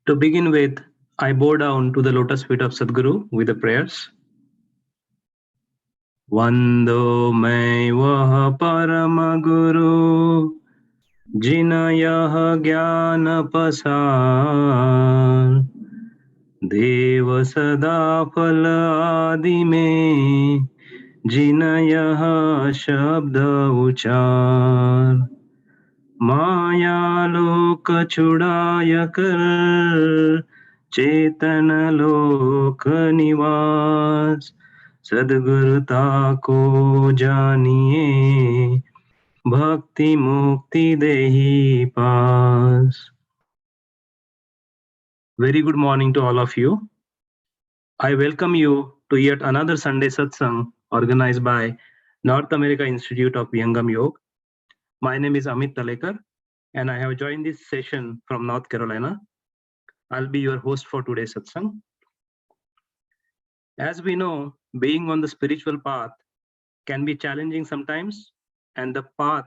To begin with, I bow down to the lotus feet of Sadguru with the prayers. Vando mai vah parama guru jinayah jnana pasar dev sada phal adi mein jinayah shabda uchar माया लोक छुड़ाय कर चेतन लोक निवास सद्गुरुता को जानिए भक्ति मुक्ति देहि पास. Very good morning to all of you. I welcome you to yet another Sunday satsang organized by North America Institute of Vyangam Yoga. My name is Amit Talekar and I have joined this session from North Carolina. I'll be your host for today's satsang. As we know, being on the spiritual path can be challenging sometimes, and the path,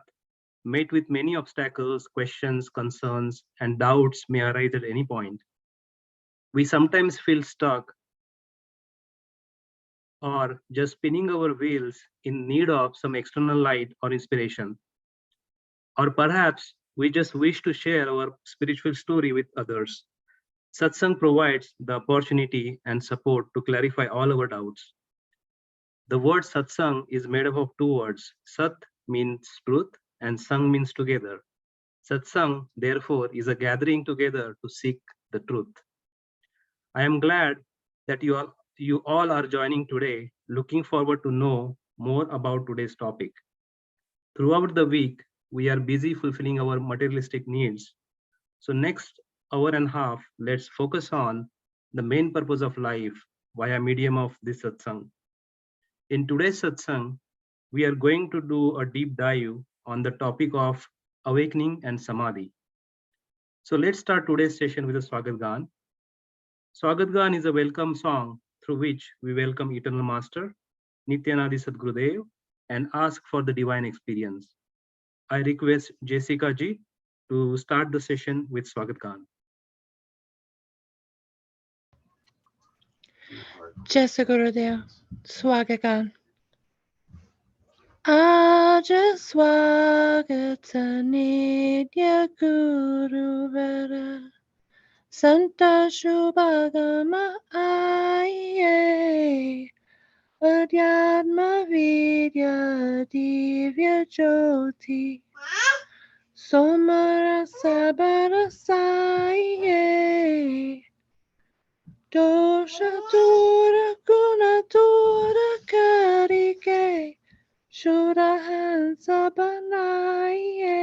met with many obstacles, questions, concerns, and doubts, may arise at any point. We sometimes feel stuck or just spinning our wheels in need of some external light or inspiration. Or perhaps we just wish to share our spiritual story with others. Satsang provides the opportunity and support to clarify all our doubts. The word satsang is made up of two words. Sat means truth and sang means together. Satsang, therefore, is a gathering together to seek the truth. I am glad that you all are joining today, looking forward to know more about today's topic. Throughout the week, we are busy fulfilling our materialistic needs. So next hour and a half, let's focus on the main purpose of life via medium of this satsang. In today's satsang, we are going to do a deep dive on the topic of awakening and Samadhi. So let's start today's session with a Swagat Gan. Swagat Gan is a welcome song through which we welcome Eternal Master, Nityanadi Sadgurudev, and ask for the divine experience. I request Jessica ji to start the session with Swagat Gan. Jessica Gurudev, Swagat Gan. Aja Swagata Nitya Guru Vara Santa Shubhagama Aye Adhyatma Vidya Divya Jyoti Somara Sabara Saye Dosha Dura Guna Dura Karike Shurahan Sabanaye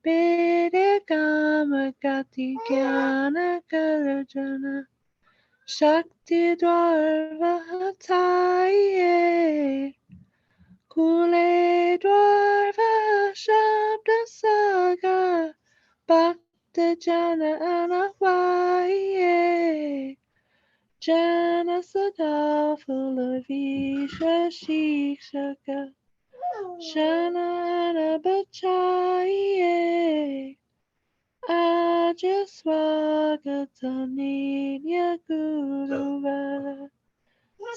Bede Kama Gati Gyana Karajana Shakti Dwarva Hataye Kule Dwarva Shabda Saga Bhakta Jana Anavaye Jana Sada full of Isha Shikshaka Shana Bachaye Aja Swagata Nitya Guru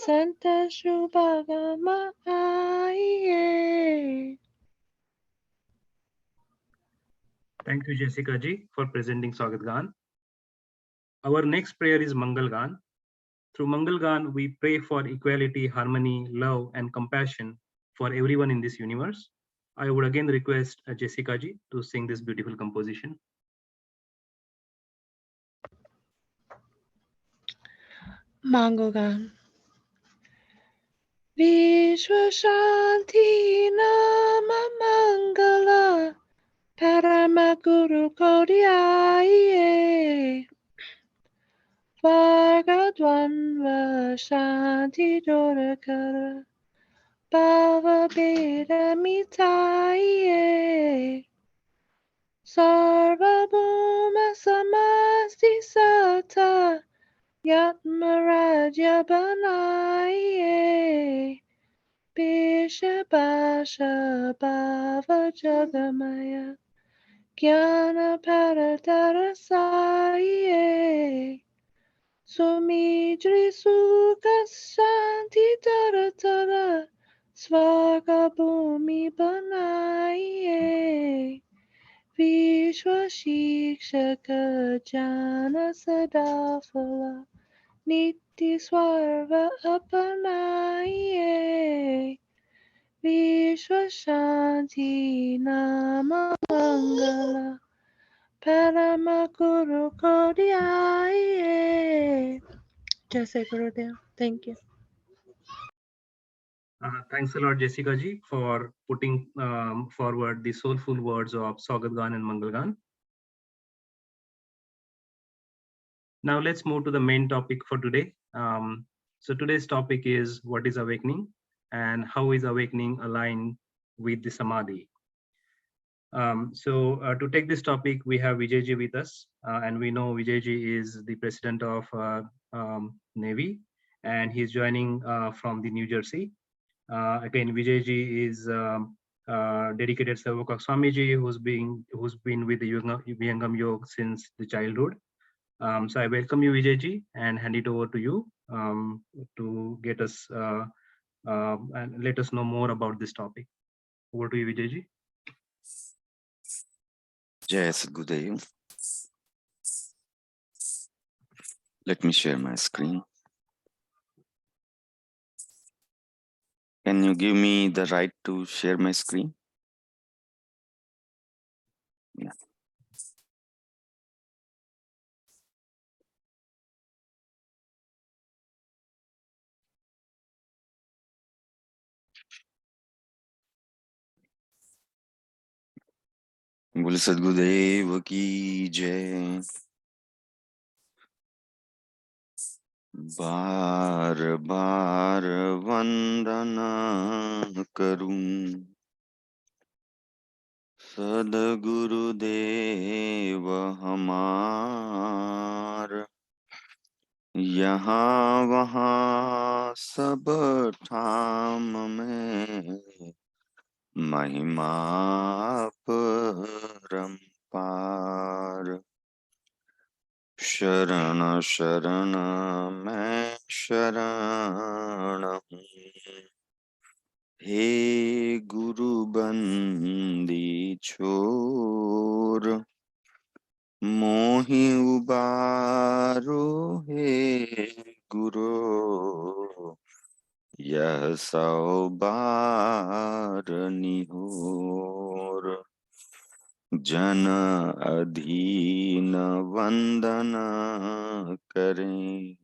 Santa Shubhagama Aye. Thank you, Jessica ji, for presenting Swagat Gan. Our next prayer is Mangal Gan. Through Mangal Gan, we pray for equality, harmony, love, and compassion for everyone in this universe. I would again request Jessica ji to sing this beautiful composition. Mangal Gan. Vishwa Shanti Nama Mangala Paramaguru Kodiaye Vargadwanva Shanti Dorakara Bhava Beda Mitaye Sarvabhuma Samasti Sata Yatmaraja Banaye Bisha Basha Bhava Jagamaya Jnana Paradara Saye Sumidri Sukha Shanti Tara Tara Svaga Bhumi Banaye Vishwa Shikshaka Jana Sadafala Niti Swarva Apanaye Vishwa Shanti Nama Mangala Parama Guru Kodyaye. Jai Gurudev. Thank you. Thanks a lot, Jessica ji, for putting forward the soulful words of Saugadgan and Mangalgan. Now let's move to the main topic for today. So today's topic is what is awakening and how is awakening aligned with the Samadhi. To take this topic, we have Vijayji with us, and we know Vijayji is the president of Navy, and he's joining from the New Jersey. Again, Vijayji is dedicated Sevak of Swamiji, who's been with the Vihangam Yoga since the childhood. So I welcome you, Vijayji, and hand it over to you to get us and let us know more about this topic. Over to you, Vijayji. Jai Sadgurudev. Let me share my screen. Can you give me the right to share my screen? Yeah. Bole Sadgurudev ki jai. बार बार वंदना करूं सद्गुरुदेव हमार यहाँ वहाँ सब ठाम में महिमा परम्पार शरण शरण मैं शरण हूँ हे गुरु बंदी छोर मोहि उबारो हे गुरु यह सौ बार निहोर जन अधीन वंदन करें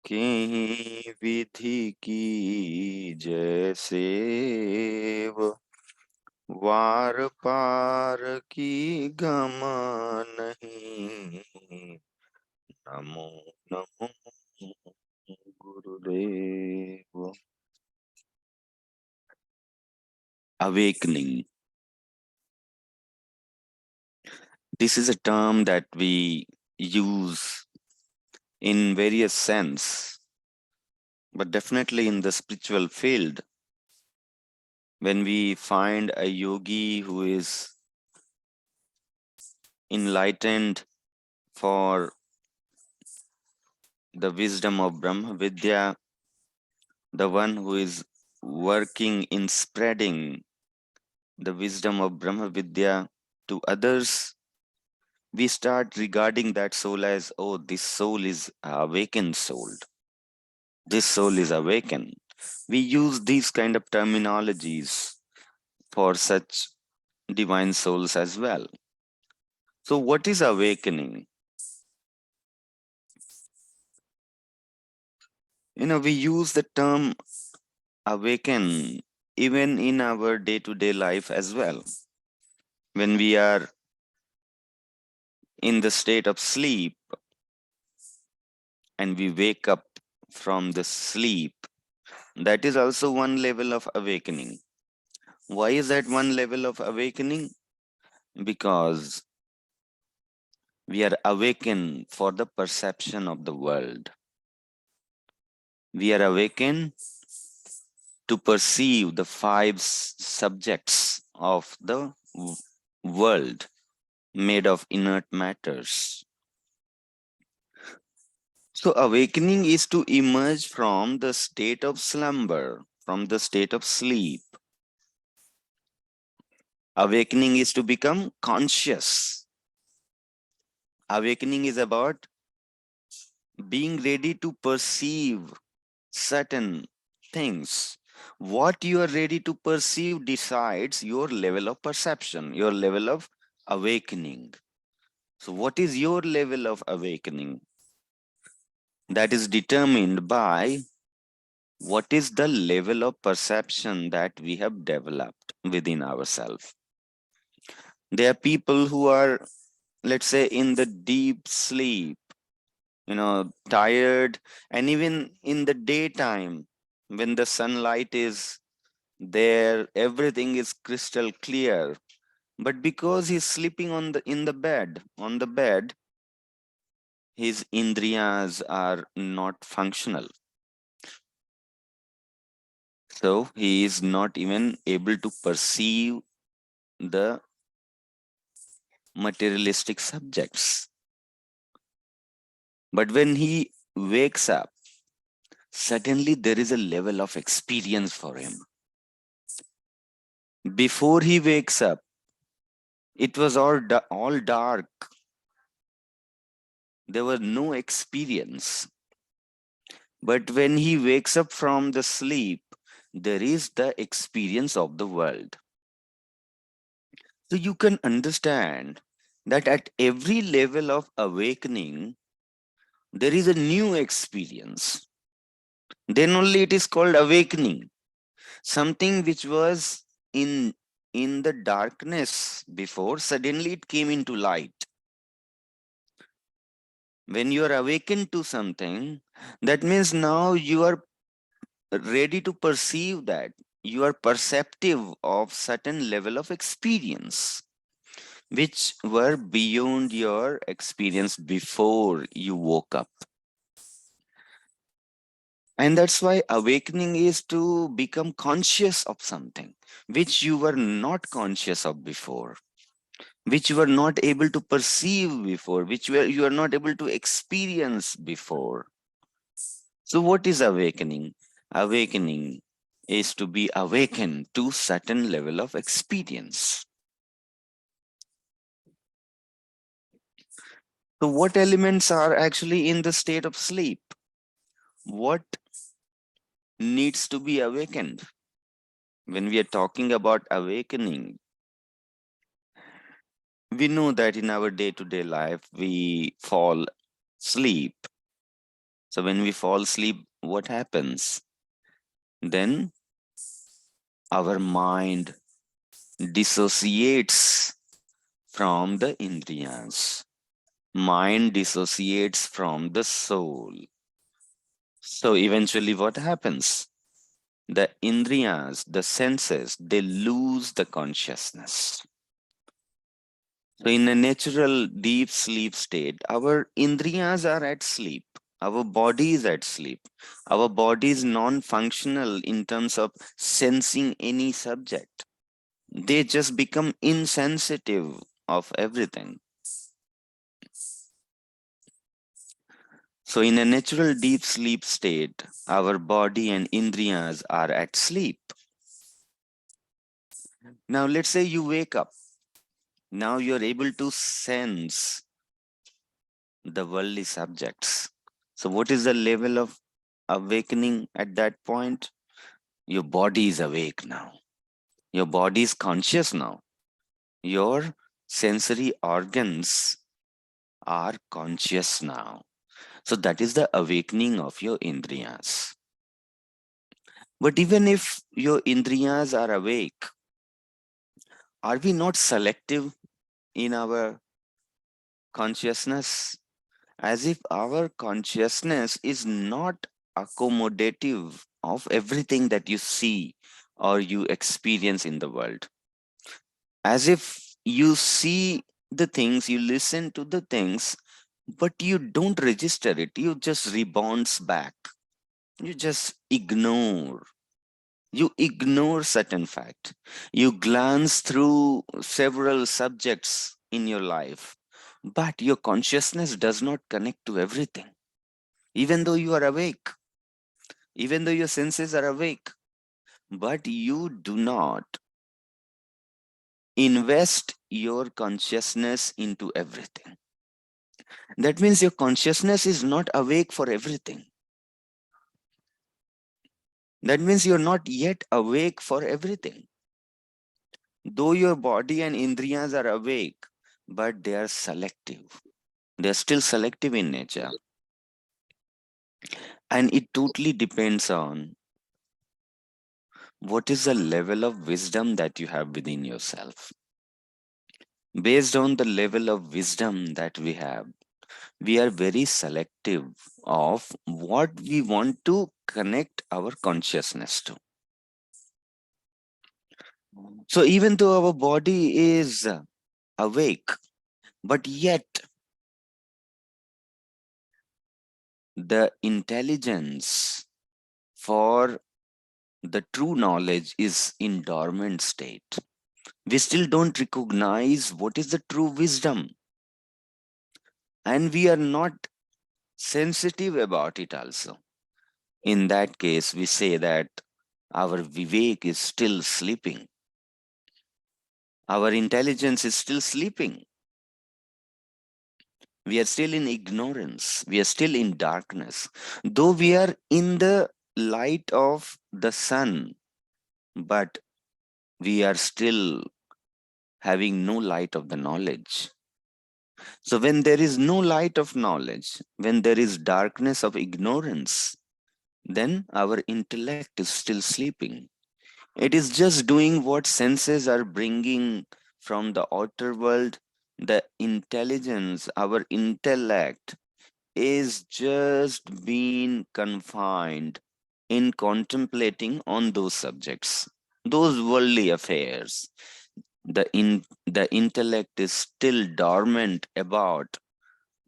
कहीं विधि की जैसेव वार पार की गम नहीं नमो नमो गुरुदेव. Awakening. This is a term that we use in various sense, but definitely in the spiritual field, when we find a yogi who is enlightened for the wisdom of Brahma Vidya, the one who is working in spreading the wisdom of Brahma Vidya to others, we start regarding that soul as, oh, this soul is awakened soul. This soul is awakened. We use these kind of terminologies for such divine souls as well. So what is awakening? We use the term awaken even in our day-to-day life as well. When we are in the state of sleep and we wake up from the sleep, that is also one level of awakening. Why is that one level of awakening? Because we are awakened for the perception of the world. We are awakened to perceive the five subjects of the world made of inert matters. So awakening is to emerge from the state of slumber, from the state of sleep. Awakening is to become conscious. Awakening is about being ready to perceive certain things. What you are ready to perceive decides your level of perception, your level of awakening. So, what is your level of awakening? That is determined by what is the level of perception that we have developed within ourselves. There are people who are, let's say, in the deep sleep, tired, and even in the daytime, when the sunlight is there, everything is crystal clear. But because he's sleeping on the bed, his indriyas are not functional. So he is not even able to perceive the materialistic subjects. But when he wakes up, suddenly there is a level of experience for him. Before he wakes up, it was all dark. There was no experience. But when he wakes up from the sleep, there is the experience of the world. So you can understand that at every level of awakening, there is a new experience. Then only it is called awakening. Something which was in the darkness before, suddenly it came into light. When you are awakened to something, that means now you are ready to perceive that. You are perceptive of certain level of experience which were beyond your experience before you woke up. And that's why awakening is to become conscious of something which you were not conscious of before, which you were not able to perceive before, which you are not able to experience before. So what is awakening? Awakening is to be awakened to certain level of experience. So what elements are actually in the state of sleep? What needs to be awakened? When we are talking about awakening, we know that in our day-to-day life, we fall asleep. So when we fall asleep, what happens? Then our mind dissociates from the indriyas. Mind dissociates from the soul. So eventually what happens? The indriyas, the senses, they lose the consciousness. So in a natural deep sleep state, our indriyas are at sleep. Our body is at sleep. Our body is non-functional in terms of sensing any subject. They just become insensitive of everything. So in a natural deep sleep state, our body and indriyas are at sleep. Now let's say you wake up. Now you're able to sense the worldly subjects. So what is the level of awakening at that point? Your body is awake now. Your body is conscious now. Your sensory organs are conscious now. So that is the awakening of your indriyas. But even if your indriyas are awake, are we not selective in our consciousness? As if our consciousness is not accommodative of everything that you see or you experience in the world. As if you see the things, you listen to the things, but you don't register it. You just rebounds back. You just ignore. You ignore certain fact. You glance through several subjects in your life, but your consciousness does not connect to everything. Even though you are awake, even though your senses are awake, but you do not invest your consciousness into everything. That means your consciousness is not awake for everything. That means you're not yet awake for everything. Though your body and indriyas are awake, but they are selective. They are still selective in nature. And it totally depends on what is the level of wisdom that you have within yourself. Based on the level of wisdom that we are very selective of what we want to connect our consciousness to. So even though our body is awake, but yet the intelligence for the true knowledge is in dormant state. We still don't recognize what is the true wisdom, and we are not sensitive about it also. In that case, we say that our vivek is still sleeping, our intelligence is still sleeping. We are still in ignorance, we are still in darkness. Though we are in the light of the sun, but we are still having no light of the knowledge. So, when there is no light of knowledge, when there is darkness of ignorance, then our intellect is still sleeping. It is just doing what senses are bringing from the outer world. The intelligence, our intellect, is just being confined in contemplating on those subjects, those worldly affairs. The intellect is still dormant about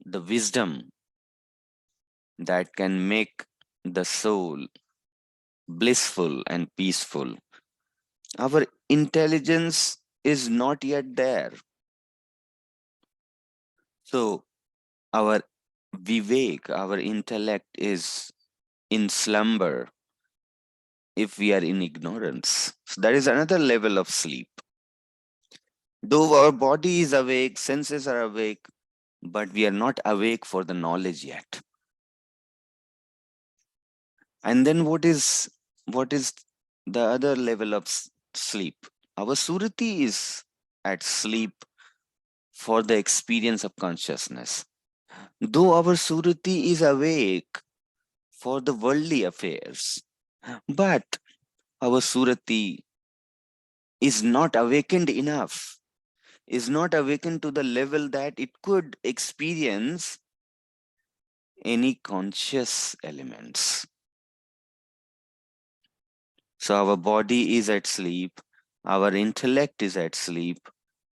the wisdom that can make the soul blissful and peaceful. Our intelligence is not yet there. So our vivek, our intellect is in slumber if we are in ignorance. So that is another level of sleep. Though our body is awake, senses are awake, but we are not awake for the knowledge yet. And then what is the other level of sleep? Our surati is at sleep for the experience of consciousness. Though our surati is awake for the worldly affairs, but our surati is not awakened enough, is not awakened to the level that it could experience any conscious elements. So our body is at sleep, our intellect is at sleep,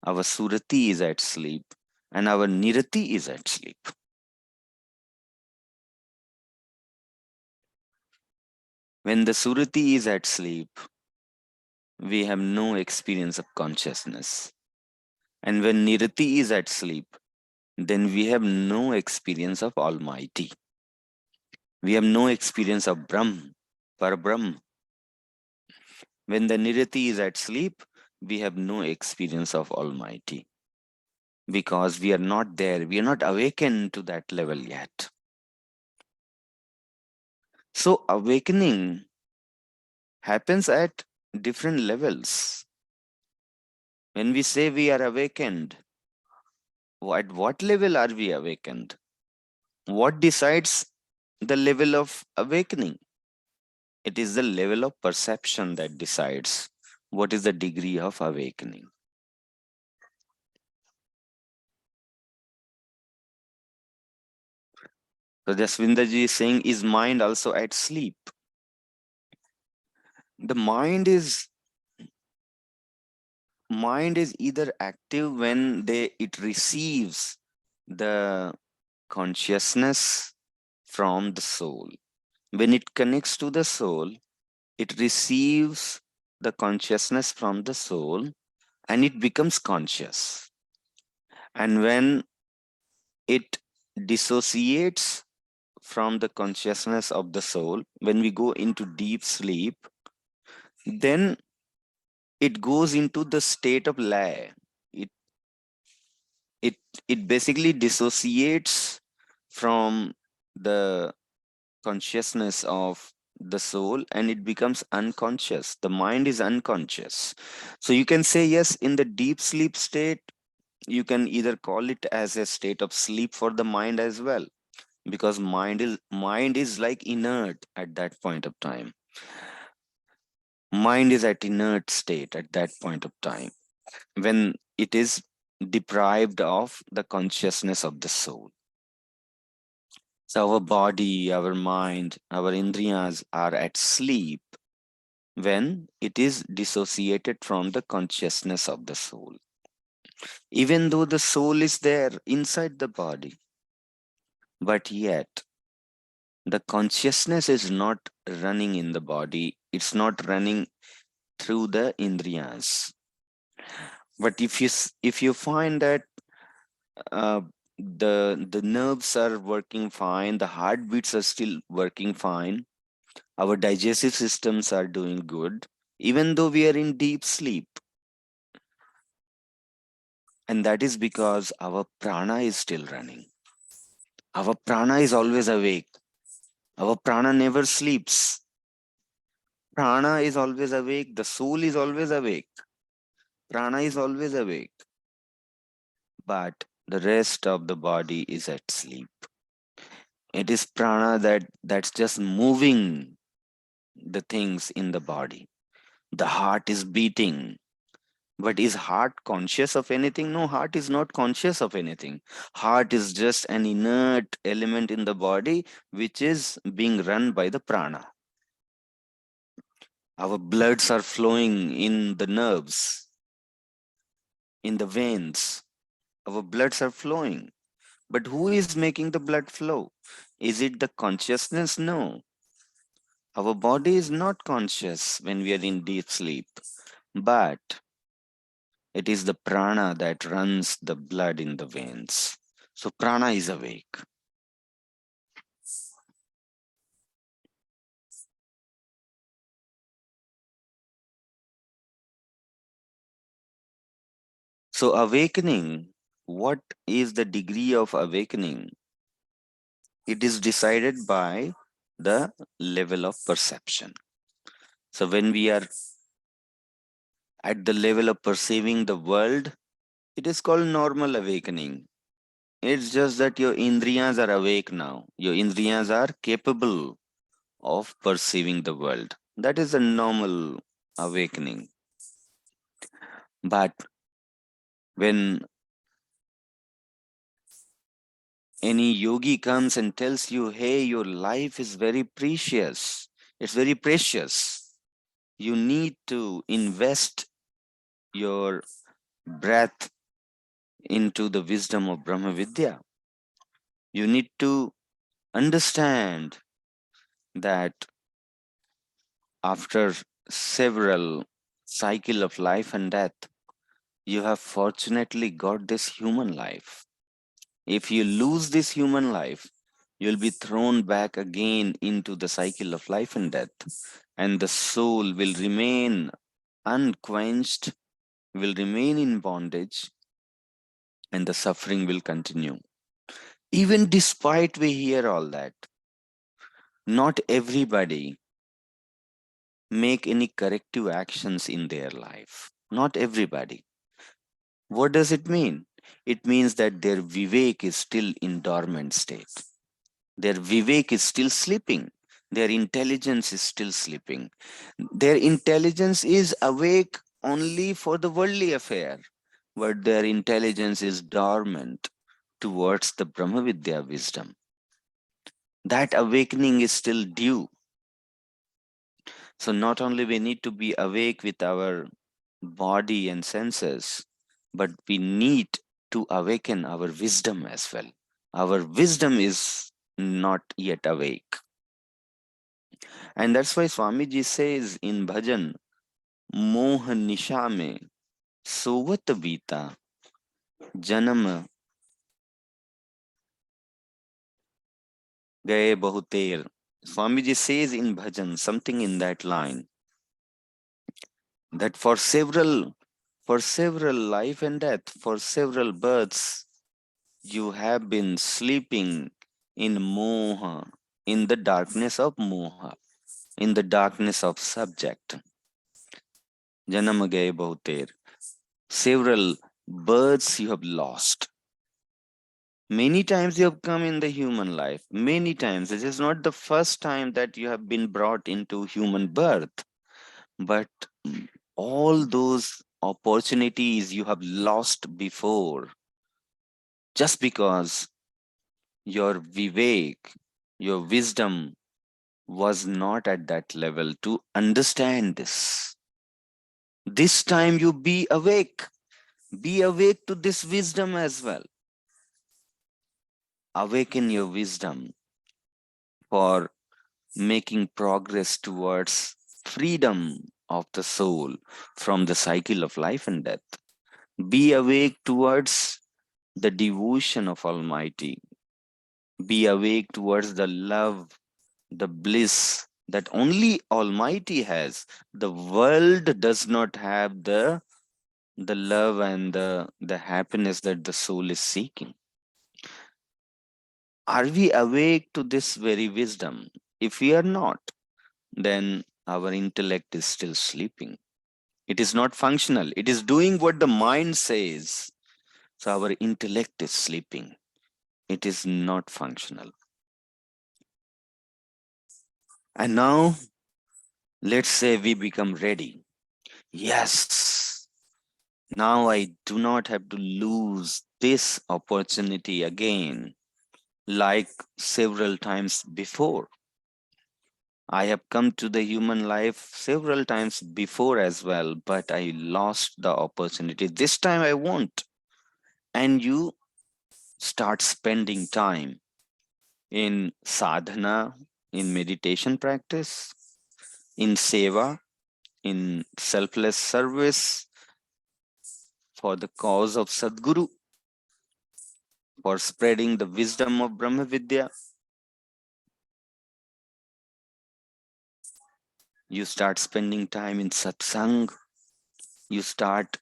our surati is at sleep, and our nirati is at sleep. When the surati is at sleep, we have no experience of consciousness. And when nirati is at sleep, then we have no experience of Almighty. We have no experience of Brahm, Parabrahm. When the nirati is at sleep, we have no experience of Almighty because we are not there. We are not awakened to that level yet. So awakening happens at different levels. When we say we are awakened, at what level are we awakened? What decides the level of awakening? It is the level of perception that decides what is the degree of awakening. So Jasvinderji is saying, is mind also at sleep? The mind is either active when it receives the consciousness from the soul. When it connects to the soul, it receives the consciousness from the soul and it becomes conscious. And when it dissociates from the consciousness of the soul, when we go into deep sleep, then it goes into the state of lay. It it it basically dissociates from the consciousness of the soul and it becomes unconscious. The mind is unconscious. So you can say, yes, in the deep sleep state, you can either call it as a state of sleep for the mind as well, because mind is like inert at that point of time. Mind is at inert state at that point of time when it is deprived of the consciousness of the soul. So our body, our mind, our indriyas are at sleep when it is dissociated from the consciousness of the soul. Even though the soul is there inside the body, but yet the consciousness is not running in the body, it's not running through the indriyas. But if you find that uh, the nerves are working fine, the heartbeats are still working fine, our digestive systems are doing good, even though we are in deep sleep. And that is because our prana is still running. Our prana is always awake. Our prana never sleeps. Prana is always awake. The soul is always awake. Prana is always awake. But the rest of the body is at sleep. It is prana that's just moving the things in the body. The heart is beating. But is heart conscious of anything? No, heart is not conscious of anything. Heart is just an inert element in the body which is being run by the prana. Our bloods are flowing in the nerves, in the veins. Our bloods are flowing. But who is making the blood flow? Is it the consciousness? No. Our body is not conscious when we are in deep sleep. But it is the prana that runs the blood in the veins. So prana is awake. So awakening, what is the degree of awakening? It is decided by the level of perception. So when we are at the level of perceiving the world, it is called normal awakening. It's just that your indriyas are awake now. Your indriyas are capable of perceiving the world. That is a normal awakening. But when any yogi comes and tells you, hey, your life is very precious, it's very precious, you need to invest your breath into the wisdom of Brahma Vidya. You need to understand that after several cycle of life and death, you have fortunately got this human life. If you lose this human life, you'll be thrown back again into the cycle of life and death, and the soul will remain unquenched, will remain in bondage, and the suffering will continue. Even despite we hear all that, not everybody make any corrective actions in their life. Not everybody. What does it mean? It means that their vivek is still in dormant state. Their vivek is still sleeping. Their intelligence is still sleeping. Their intelligence is awake only for the worldly affair, but their intelligence is dormant towards the Brahma Vidya wisdom. That awakening is still due. So not only we need to be awake with our body and senses, but we need to awaken our wisdom as well. Our wisdom is not yet awake. And that's why Swamiji says in bhajan, Moh nisha mein sovat bita janam gaye bahuter. Swamiji says in bhajan something in that line, that for several life and death, for several births, you have been sleeping in moha, in the darkness of moha, in the darkness of subject. Janam gaye bahuter. Several births you have lost. Many times you have come in the human life. Many times. This is not the first time that you have been brought into human birth, but all those opportunities you have lost before, just because your vivek, your wisdom was not at that level to understand this. This time you be awake. Be awake to this wisdom as well. Awaken your wisdom for making progress towards freedom of the soul from the cycle of life and death. Be awake towards the devotion of Almighty. Be awake towards the love, the bliss that only Almighty has. The world does not have the love and the happiness that the soul is seeking. Are we awake to this very wisdom? If we are not, then our intellect is still sleeping. It is not functional. It is doing what the mind says. So our intellect is sleeping. It is not functional. And now, let's say we become ready. Yes, now I do not have to lose this opportunity again, like several times before. I have come to the human life several times before as well, but I lost the opportunity. This time I won't. And you start spending time in sadhana, in meditation practice, in seva, in selfless service for the cause of Sadguru, for spreading the wisdom of Brahma Vidya. You start spending time in satsang. You start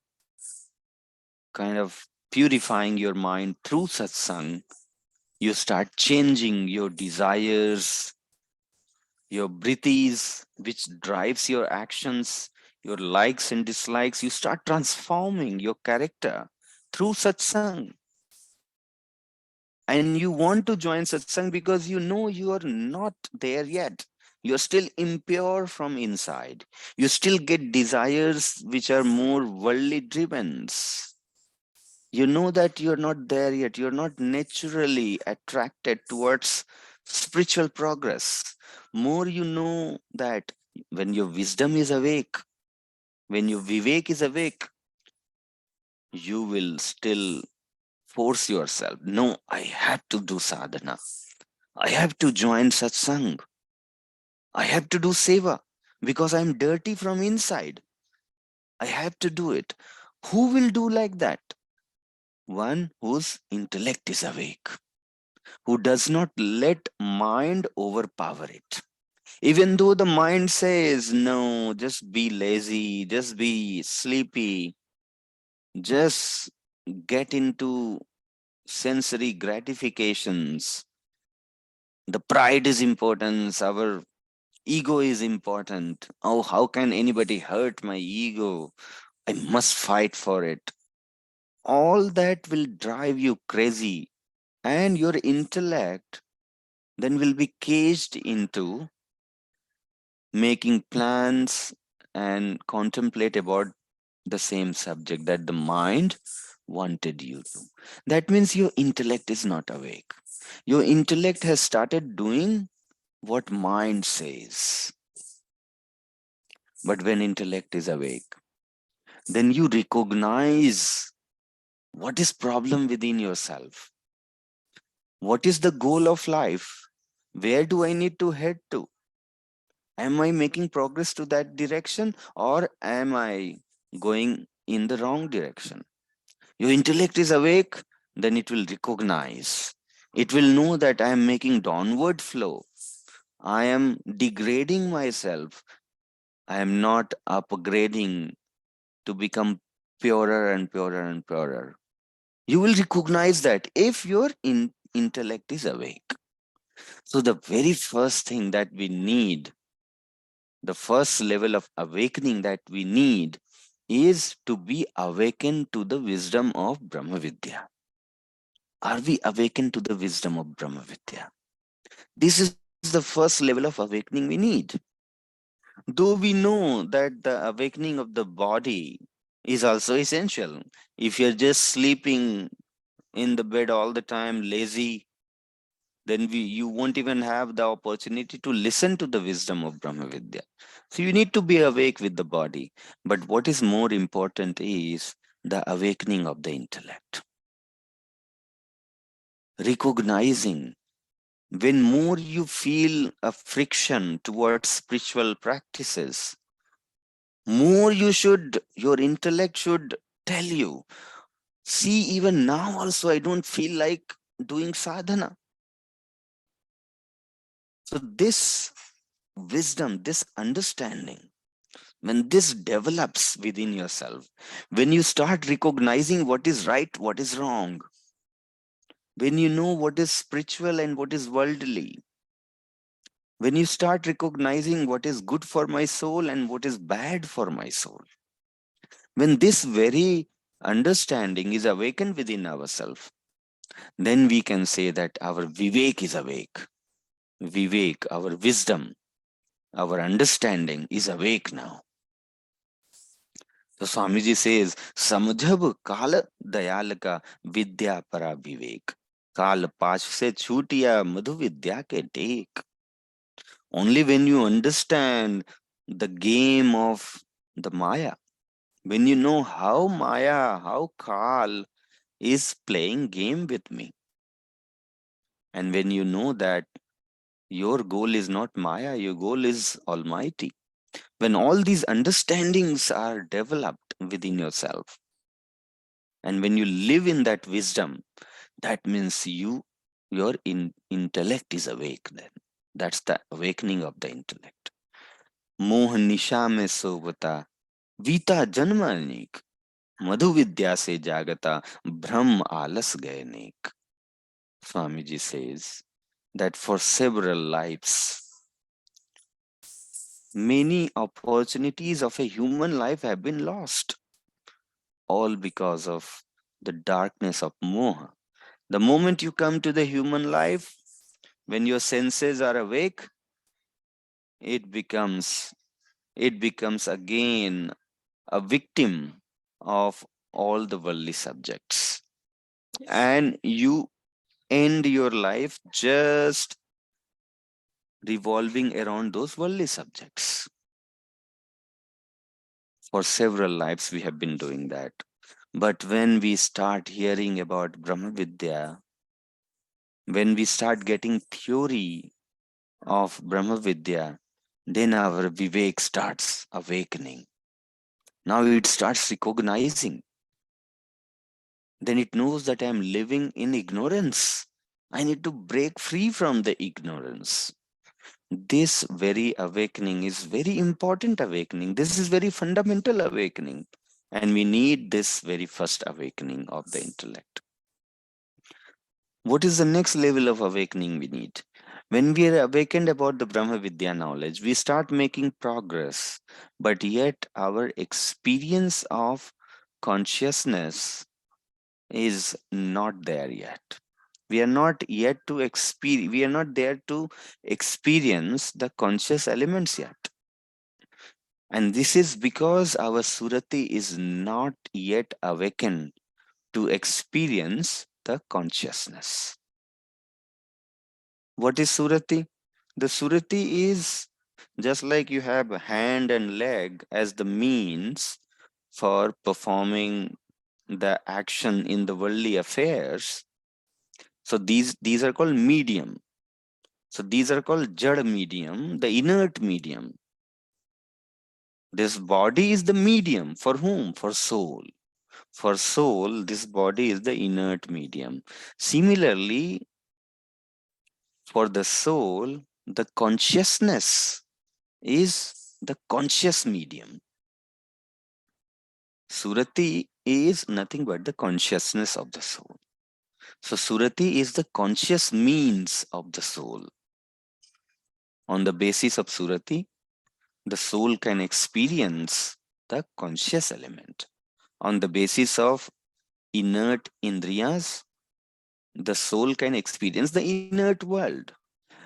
kind of purifying your mind through satsang. You start changing your desires, your brittis, which drives your actions, your likes and dislikes. You start transforming your character through satsang. And you want to join satsang because you know you are not there yet. You're still impure from inside. You still get desires which are more worldly driven. You know that you're not there yet. You're not naturally attracted towards spiritual progress. More you know that when your wisdom is awake, when your vivek is awake, you will still force yourself. No, I have to do sadhana. I have to join satsang. I have to do seva because I'm dirty from inside. I have to do it. Who will do like that? One whose intellect is awake, who does not let mind overpower it. Even though the mind says, no, just be lazy, just be sleepy, just get into sensory gratifications. The pride is important, our ego is important. Oh, how can anybody hurt my ego? I must fight for it. All that will drive you crazy, and your intellect then will be caged into making plans and contemplate about the same subject that the mind wanted you to. That means your intellect is not awake. Your intellect has started doing what mind says. But when intellect is awake, then you recognize what is problem within yourself. What is the goal of life? Where do I need to head to? Am I making progress to that direction, or am I going in the wrong direction? Your intellect is awake, then it will recognize. It will know that I am making downward flow. I am degrading myself. I am not upgrading to become purer and purer and purer. You will recognize that if your intellect is awake. So, the very first thing that we need, the first level of awakening that we need, is to be awakened to the wisdom of Brahma Vidya. Are we awakened to the wisdom of Brahma Vidya? This is the first level of awakening we need. Though we know that the awakening of the body is also essential. If you're just sleeping in the bed all the time, lazy, then you won't even have the opportunity to listen to the wisdom of Brahma Vidya. So you need to be awake with the body. But what is more important is the awakening of the intellect. Recognizing when more you feel a friction towards spiritual practices, more your intellect should tell you, see, even now also I don't feel like doing sadhana. So this wisdom, this understanding, when this develops within yourself, when you start recognizing what is right, what is wrong, when you know what is spiritual and what is worldly, when you start recognizing what is good for my soul and what is bad for my soul, when this very understanding is awakened within ourselves, then we can say that our vivek is awake. Vivek, our wisdom, our understanding is awake now. So Swamiji says, Samjhab kal dayal ka vidya para vivek. Kal pash se chutiya madhu vidya ke tek. Only when you understand the game of the Maya, when you know how Maya, how Kal is playing game with me, and when you know that your goal is not Maya, your goal is Almighty, when all these understandings are developed within yourself, and when you live in that wisdom, that means intellect is awake then. That's the awakening of the intellect. मोह निशा में सोवता वीता जन्म अनेक मधु विद्या से जागता भ्रम आलस गए नेक. Swamiji says that for several lives, many opportunities of a human life have been lost, all because of the darkness of moha. The moment you come to the human life, when your senses are awake, it becomes it becomes again a victim of all the worldly subjects, and you end your life just revolving around those worldly subjects. For several lives we have been doing that, but when we start hearing about Brahma Vidya, when we start getting theory of Brahma Vidya, then our vivek starts awakening. Now it starts recognizing. Then it knows that I am living in ignorance. I need to break free from the ignorance. This very awakening is very important awakening. This is very fundamental awakening. And we need this very first awakening of the intellect. What is the next level of awakening we need? When we are awakened about the Brahma Vidya knowledge, we start making progress, but yet our experience of consciousness is not there yet. We are not yet to experience, we are not there to experience the conscious elements yet. And this is because our Surati is not yet awakened to experience the consciousness. What is Surati? The Surati is just like you have a hand and leg as the means for performing the action in the worldly affairs. So these are called medium. So these are called jad medium, the inert medium. This body is the medium for whom? For soul. For soul, this body is the inert medium. Similarly, for the soul, the consciousness is the conscious medium. Surati is nothing but the consciousness of the soul. So Surati is the conscious means of the soul. On the basis of Surati, the soul can experience the conscious element. On the basis of inert indriyas, the soul can experience the inert world.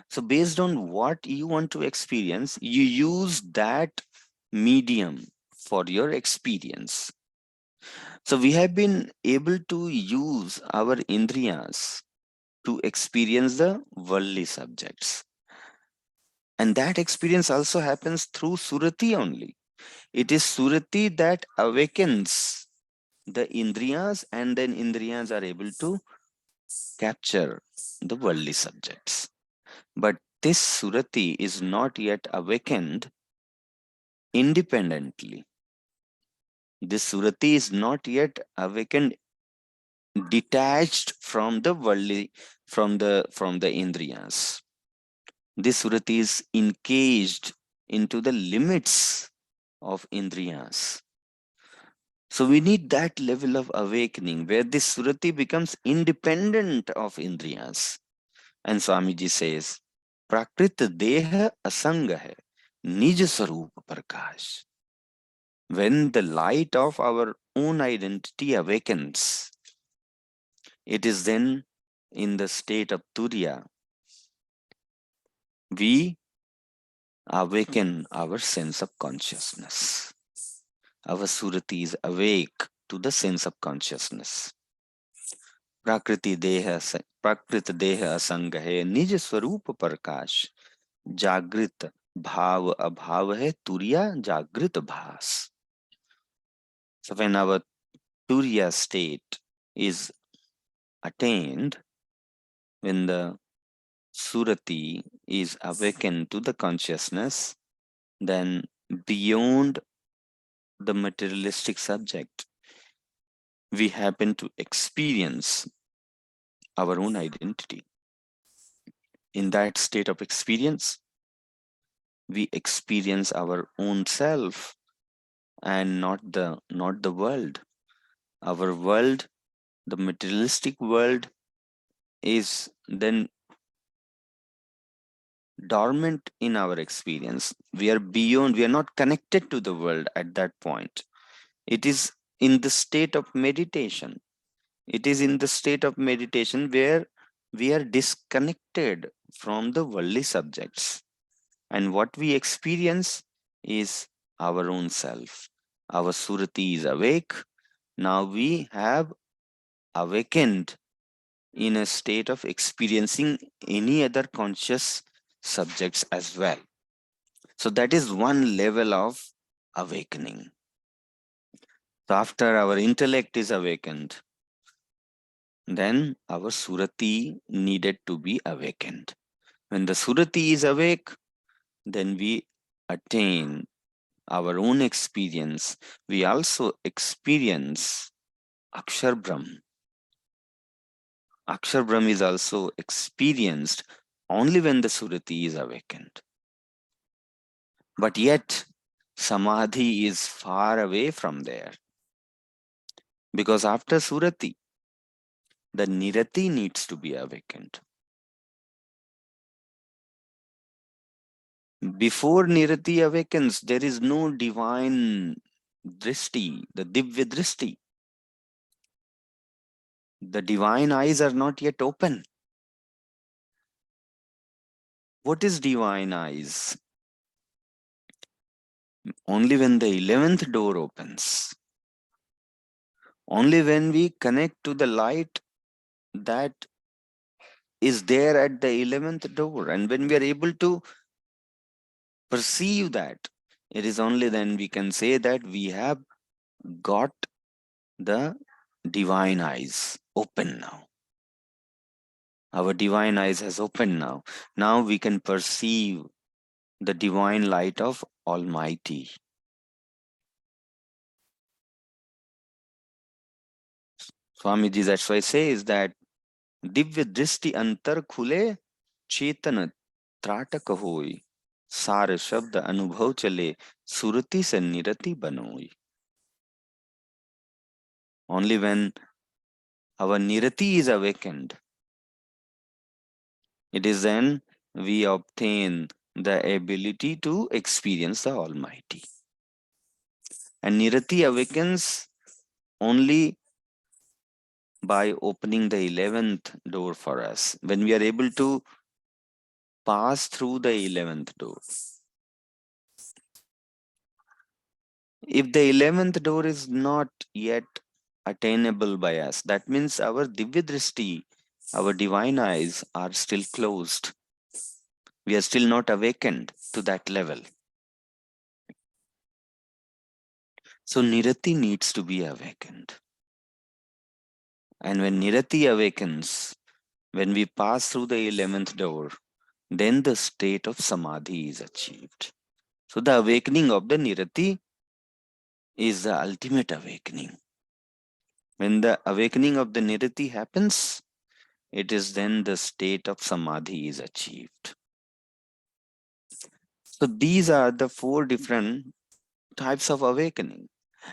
So based on what you want to experience, you use that medium for your experience. So we have been able to use our indriyas to experience the worldly subjects. And that experience also happens through Surati only. It is Surati that awakens the Indriyas, and then Indriyas are able to capture the worldly subjects. But this Surati is not yet awakened independently. This Surati is not yet awakened detached from the worldly, from the Indriyas. This Surati is encaged into the limits of Indriyas. So we need that level of awakening where this Surati becomes independent of Indriyas. And Swamiji says, Prakrit Deha Asanga hai, Nij Sarup Prakash. When the light of our own identity awakens, it is then in the state of Turiya, we awaken our sense of consciousness. Our Surati is awake to the sense of consciousness. प्राकृत देह असंग है निज स्वरूप प्रकाश जागृत भाव अभाव है तुरिया जागृत भास. So when our turiya state is attained, when the surati is awakened to the consciousness, then beyond the materialistic subject, we happen to experience our own identity. In that state of experience, we experience our own self and not the world. Our world, the materialistic world, is then dormant in our experience. We are beyond, we are not connected to the world at that point. It is in the state of meditation. It is in the state of meditation where we are disconnected from the worldly subjects. And what we experience is our own self. Our surati is awake. Now we have awakened in a state of experiencing any other conscious subjects as well. So that is one level of awakening. So after our intellect is awakened, then our surati needed to be awakened. When the surati is awake, then we attain our own experience. We also experience Akshar Brahm. Akshar Brahm is also experienced only when the surati is awakened. But yet, Samadhi is far away from there. Because after surati, the nirati needs to be awakened. Before nirati awakens, there is no divine drishti, the divya drishti. The divine eyes are not yet open. What is divine eyes? Only when the 11th door opens. Only when we connect to the light that is there at the 11th door, and when we are able to perceive that, it is only then we can say that we have got the divine eyes open now. Our divine eyes has opened now. Now we can perceive the divine light of Almighty. Swamiji, that's why says that Divya दृष्टि अंतर खुले चेतन त्राटक होई सार शब्द अनुभव चले सुरति से निरति बनोई. Only when our nirati is awakened, it is then we obtain the ability to experience the Almighty. And nirati awakens only by opening the 11th door for us. When we are able to pass through the 11th door. If the 11th door is not yet attainable by us, that means our Divya Drishti, our divine eyes are still closed. We are still not awakened to that level. So Nirati needs to be awakened. And when Nirati awakens, when we pass through the 11th door, then the state of Samadhi is achieved. So the awakening of the Nirati is the ultimate awakening. When the awakening of the Nirati happens, it is then the state of Samadhi is achieved. So these are the 4 different types of awakening.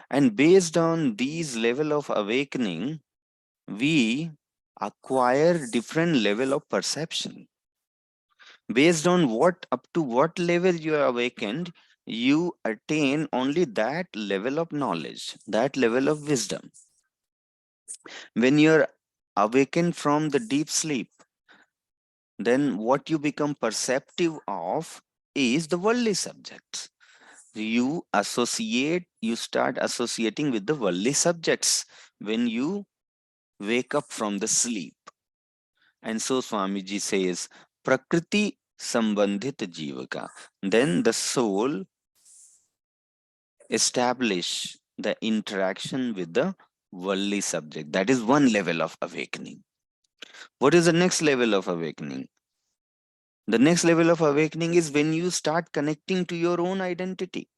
And based on these level of awakening, we acquire different level of perception. Based on up to what level you are awakened, you attain only that level of knowledge, that level of wisdom. When you're awakened from the deep sleep, then what you become perceptive of is the worldly subjects. You start associating with the worldly subjects when you wake up from the sleep. And so Swamiji says, Prakriti Sambandhit Jivaka. Then the soul establish the interaction with the worldly subject. That is one level of awakening. What is the next level of awakening? The next level of awakening is when you start connecting to your own identity.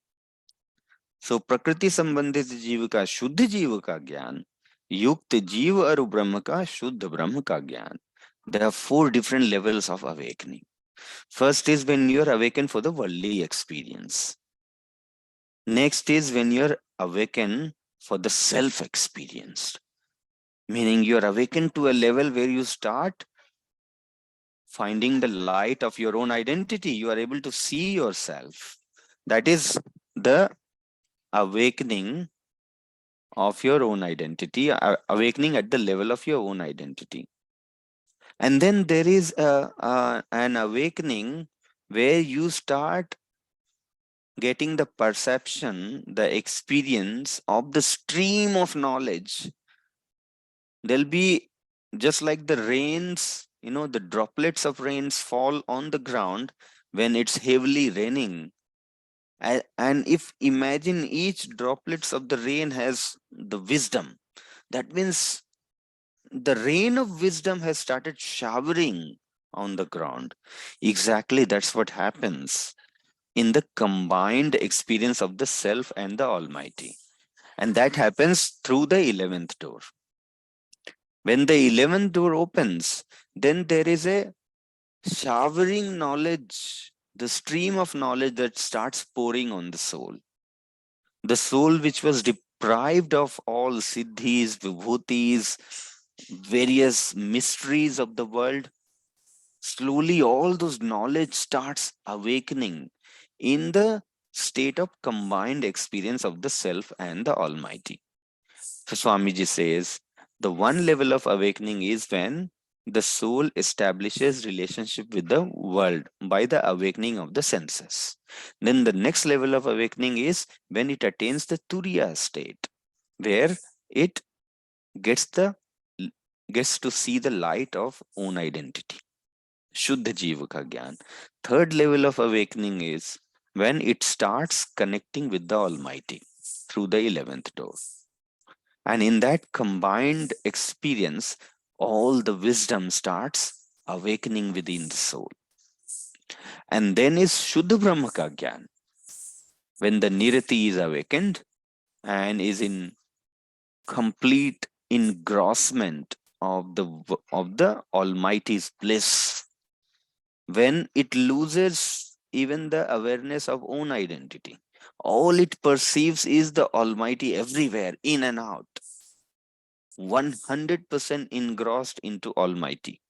So Prakriti Sambandhit Jiva ka Shuddha Jiva ka Gyan, Yukta Jiva Aru Brahma ka Shuddha Brahma ka Gyan. There are 4 different levels of awakening. First is when you are awakened for the worldly experience. Next is when you are awakened for the self experience. Meaning you are awakened to a level where you start finding the light of your own identity. You are able to see yourself. That is the awakening of your own identity, awakening at the level of your own identity. And then there is an awakening where you start getting the perception, the experience of the stream of knowledge. There'll be just like the rains, the droplets of rains fall on the ground when it's heavily raining. And if imagine each droplets of the rain has the wisdom, that means the rain of wisdom has started showering on the ground. Exactly, that's what happens in the combined experience of the self and the Almighty. And that happens through the 11th door. When the 11th door opens, then there is a showering knowledge, the stream of knowledge that starts pouring on the soul. The soul which was deprived of all siddhis, vibhutis, various mysteries of the world, slowly all those knowledge starts awakening in the state of combined experience of the self and the Almighty. So Swamiji says, the one level of awakening is when the soul establishes relationship with the world by the awakening of the senses. Then the next level of awakening is when it attains the Turiya state, where it gets to see the light of own identity. Shuddha Jiva ka Gyan. Third level of awakening is when it starts connecting with the Almighty through the 11th door. And in that combined experience, all the wisdom starts awakening within the soul. And then is Shuddha Brahma ka Gyan, when the Nirati is awakened and is in complete engrossment of the Almighty's bliss, when it loses even the awareness of own identity. All it perceives is the Almighty everywhere, in and out, 100% engrossed into Almighty.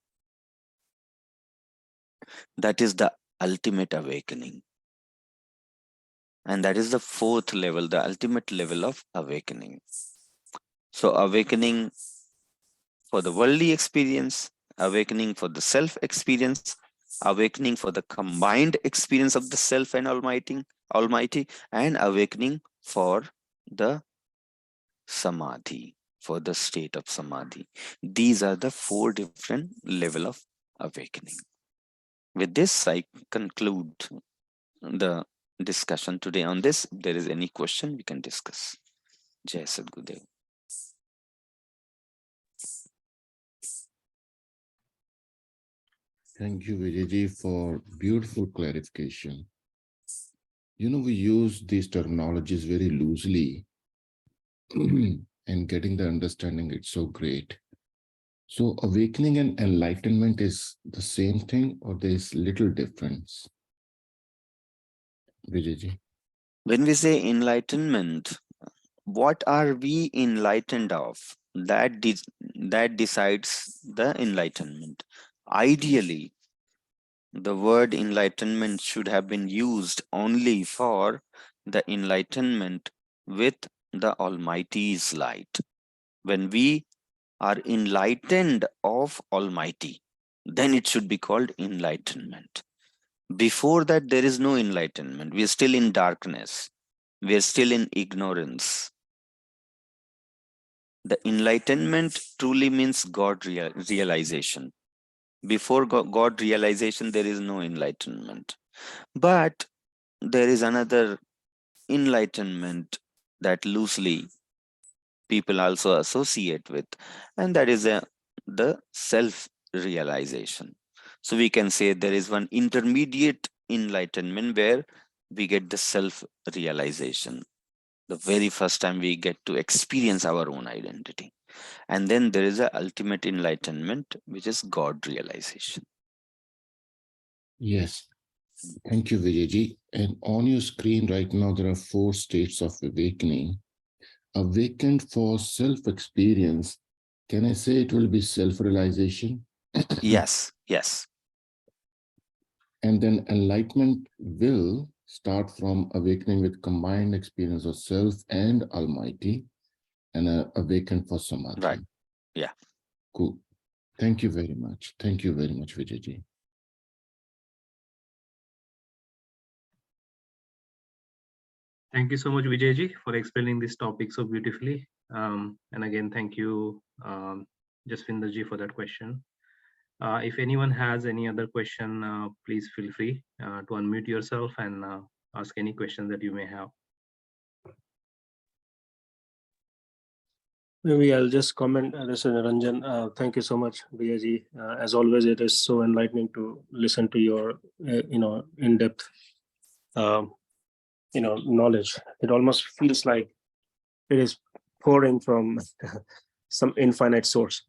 That is the ultimate awakening. And that is the fourth level, the ultimate level of awakening. So awakening for the worldly experience, awakening for the self experience, awakening for the combined experience of the self and Almighty, and awakening for the Samadhi, for the state of Samadhi. These are the four different levels of awakening. With this, I conclude the discussion today on this. If there is any question, we can discuss. Jai Sadgurudev. Thank you, Vijayji, for beautiful clarification. You know, we use these terminologies very loosely and getting the understanding, it's so great. So awakening and enlightenment is the same thing, or there's little difference? Vijayji. When we say enlightenment, what are we enlightened of? That decides the enlightenment. Ideally, the word enlightenment should have been used only for the enlightenment with the Almighty's light. When we are enlightened of Almighty, then it should be called enlightenment. Before that, there is no enlightenment. We are still in darkness. We are still in ignorance. The enlightenment truly means God realization. Before God realization, there is no enlightenment. But there is another enlightenment that loosely people also associate with, and that is the self-realization. So we can say there is one intermediate enlightenment where we get the self-realization. The very first time we get to experience our own identity. And then there is an ultimate enlightenment, which is God realization. Yes. Thank you, Vijayji. And on your screen right now, there are 4 states of awakening. Awakened for self-experience. Can I say it will be self-realization? Yes, yes. And then enlightenment will start from awakening with combined experience of self and Almighty, and awakened for Samadhi. Right. Yeah. Cool. Thank you very much. Thank you very much, Vijayji. Thank you so much, Vijayji, for explaining this topic so beautifully. And again, thank you, Jasvinderji, for that question. If anyone has any other question, please feel free to unmute yourself and ask any question that you may have. Maybe I'll just comment. This is Ranjan. Thank you so much, Vijayji. As always, it is so enlightening to listen to your, in-depth, knowledge. It almost feels like it is pouring from some infinite source.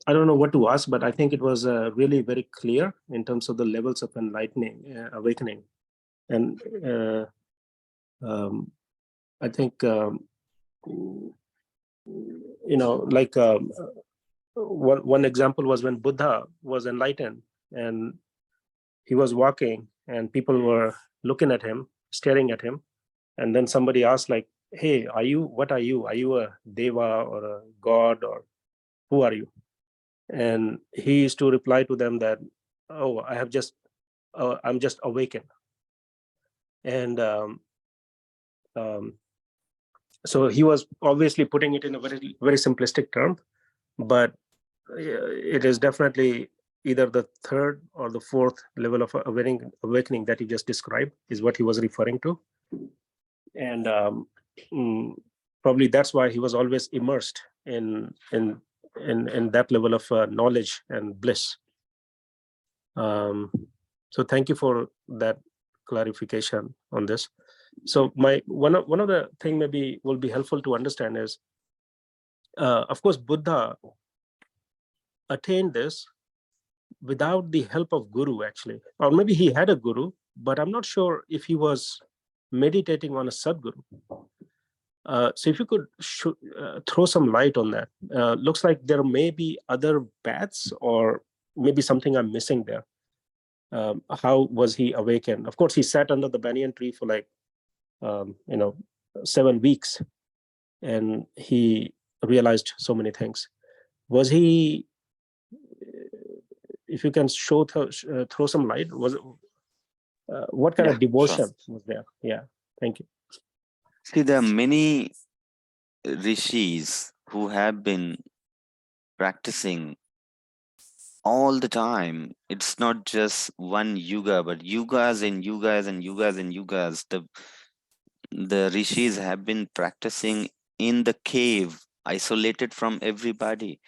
I don't know what to ask, but I think it was really very clear in terms of the levels of awakening. And I think, one example was when Buddha was enlightened and he was walking and people were looking at him, staring at him. And then somebody asked, like, hey, what are you? Are you a deva or a god, or who are you? And he used to reply to them that, oh, I'm just awakened. And so he was obviously putting it in a very, very simplistic term, but it is definitely either the third or the fourth level of awakening that he just described is what he was referring to. And probably that's why he was always immersed in in that level of knowledge and bliss. So thank you for that clarification on this. So one of the thing maybe will be helpful to understand is, of course, Buddha attained this without the help of guru, actually, or maybe he had a guru, but I'm not sure if he was meditating on a sadguru. So if you could throw some light on that. Looks like there may be other paths, or maybe something I'm missing there. How was he awakened? Of course, he sat under the banyan tree for like 7 weeks, and he realized so many things. Was he, if you can throw some light, was what kind of devotion was there? Yeah, thank you. See, there are many rishis who have been practicing all the time. It's not just one yuga, but yugas and yugas and yugas and yugas. The rishis have been practicing in the cave, isolated from everybody,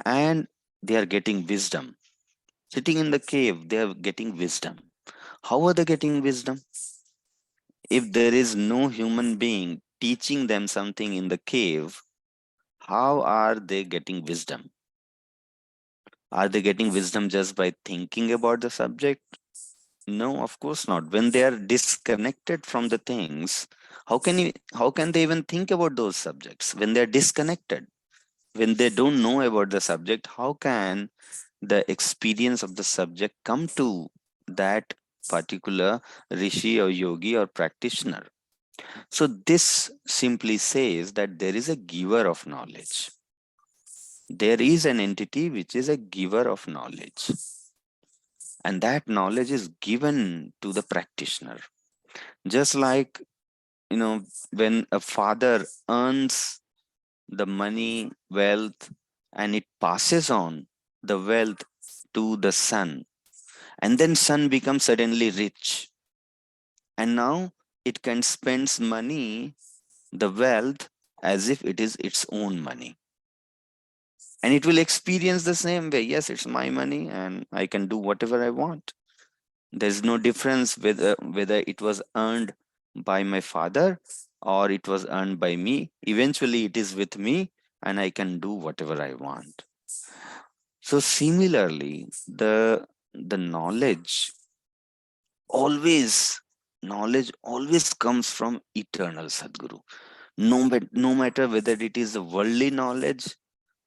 and they are getting wisdom. Sitting in the cave, they are getting wisdom. How are they getting wisdom? If there is no human being teaching them something in the cave, how are they getting wisdom? Are they getting wisdom just by thinking about the subject? No, of course not. When they are disconnected from the things, how can they even think about those subjects when they're disconnected? When they don't know about the subject, how can the experience of the subject come to that particular rishi or yogi or practitioner? So this simply says that there is a giver of knowledge. There is an entity which is a giver of knowledge, and that knowledge is given to the practitioner. Just like, when a father earns the money, wealth, and it passes on the wealth to the son, and then son becomes suddenly rich, and now it can spend money, the wealth, as if it is its own money, and it will experience the same way. Yes, it's my money and I can do whatever I want. There's no difference whether it was earned by my father or it was earned by me. Eventually it is with me and I can do whatever I want. So similarly, the always knowledge always comes from eternal Sadguru. No matter whether it is the worldly knowledge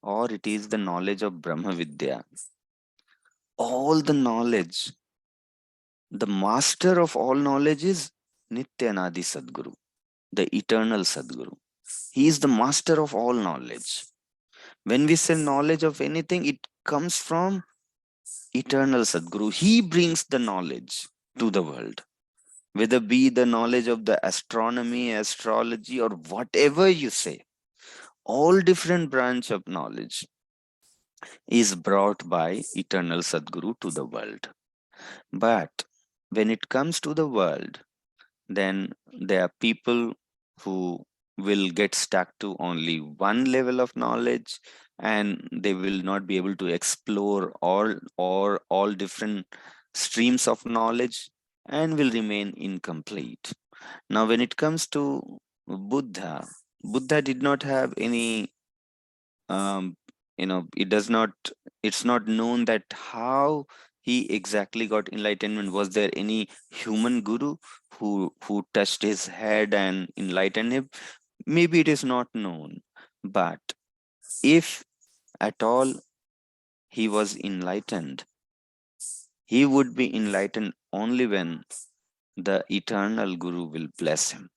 or it is the knowledge of Brahma Vidya, all the knowledge, the master of all knowledge is Nityanadi Sadguru, the eternal Sadguru. He is the master of all knowledge. When we say knowledge of anything, it comes from eternal Sadguru. He brings the knowledge to the world, whether be the knowledge of the astronomy, astrology, or whatever you say. All different branch of knowledge is brought by eternal Sadguru to the world. But when it comes to the world, then there are people who will get stuck to only one level of knowledge, and they will not be able to explore all different streams of knowledge and will remain incomplete. Now, when it comes to Buddha, Buddha did not have any it's not known that how he exactly got enlightenment. Was there any human guru who touched his head and enlightened him? Maybe it is not known, but if at all he was enlightened, he would be enlightened only when the eternal guru will bless him.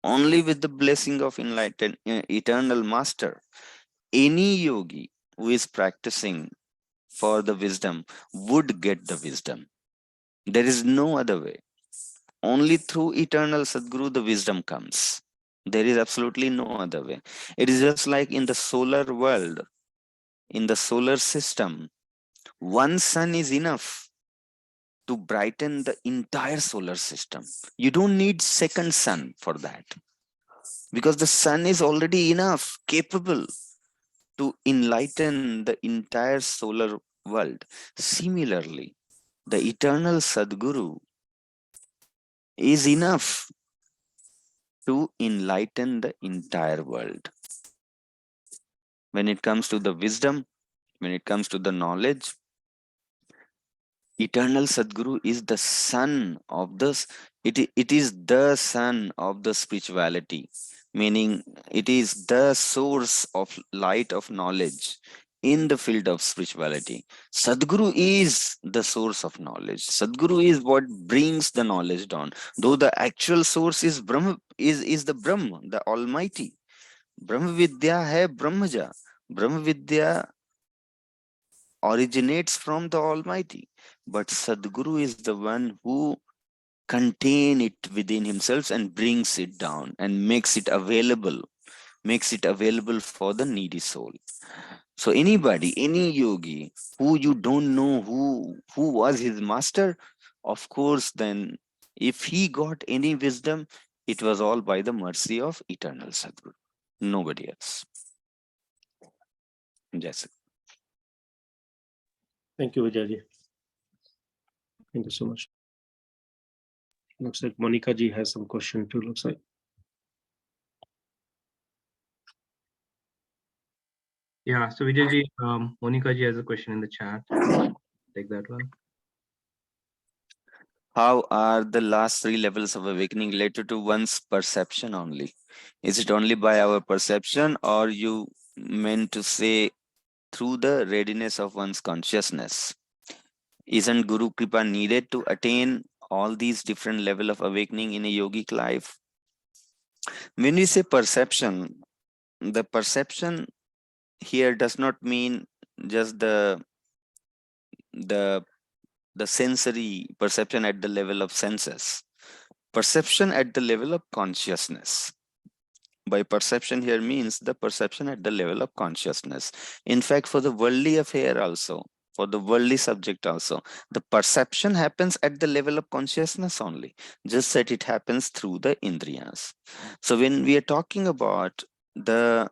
Only with the blessing of enlightened eternal master, any yogi who is practicing for the wisdom would get the wisdom. There is no other way. Only through eternal Sadguru the wisdom comes. There is absolutely no other way. It is just like in the solar world, in the solar system, one sun is enough to brighten the entire solar system. You don't need second sun for that, because the sun is already enough, capable to enlighten the entire solar world. Similarly, the eternal Sadguru is enough to enlighten the entire world. When it comes to the wisdom, when it comes to the knowledge, eternal Sadguru is the sun of this. It is the sun of the spirituality, meaning it is the source of light of knowledge in the field of spirituality. Sadguru is the source of knowledge. Sadguru is what brings the knowledge down. Though the actual source is Brahma, is the Brahma, the Almighty. Brahma Vidya hai Brahmaja. Brahma Vidya originates from the Almighty, but Sadguru is the one who contain it within himself and brings it down and makes it available for the needy soul. So anybody, any yogi who you don't know who was his master, of course, then if he got any wisdom, it was all by the mercy of eternal Sadguru, nobody else. Yes. Thank you, Vijayji. Thank you so much. Looks like Monica ji has some question too, looks like. Yeah, so Vijayji, Monica ji has a question in the chat. Take that one. How are the last three levels of awakening related to one's perception only? Is it only by our perception, or you meant to say through the readiness of one's consciousness? Isn't Guru Kripa needed to attain all these different level of awakening in a yogic life? When we say perception, the perception here does not mean just the sensory perception at the level of senses. Perception at the level of consciousness. By perception here means the perception at the level of consciousness. In fact, for the worldly affair also, for the worldly subject also, the perception happens at the level of consciousness only, just that it happens through the indriyas. So when we are talking about the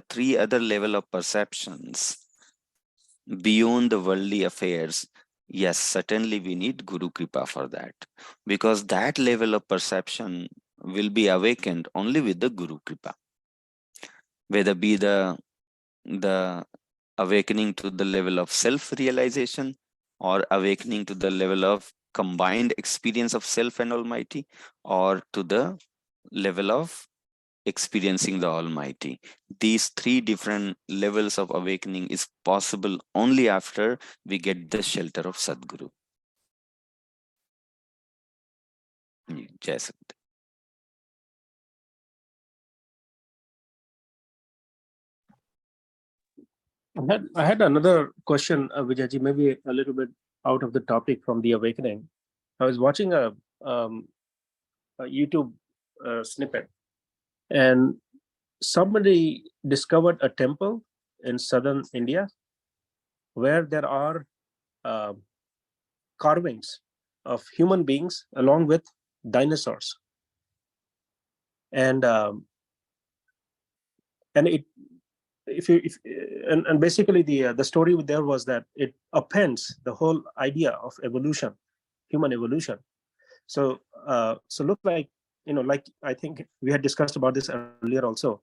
three other level of perceptions beyond the worldly affairs, yes, certainly we need Guru Kripa for that, because that level of perception will be awakened only with the Guru Kripa. Whether be the awakening to the level of self-realization, or awakening to the level of combined experience of self and Almighty, or to the level of experiencing the Almighty. These three different levels of awakening is possible only after we get the shelter of Sadguru. Jai Sat. I had another question, Vijayji, maybe a little bit out of the topic from the awakening. I was watching a YouTube snippet, and somebody discovered a temple in southern India where there are carvings of human beings along with dinosaurs, and it and basically the story there was that it appends the whole idea of evolution, human evolution. So look like, like I think we had discussed about this earlier also,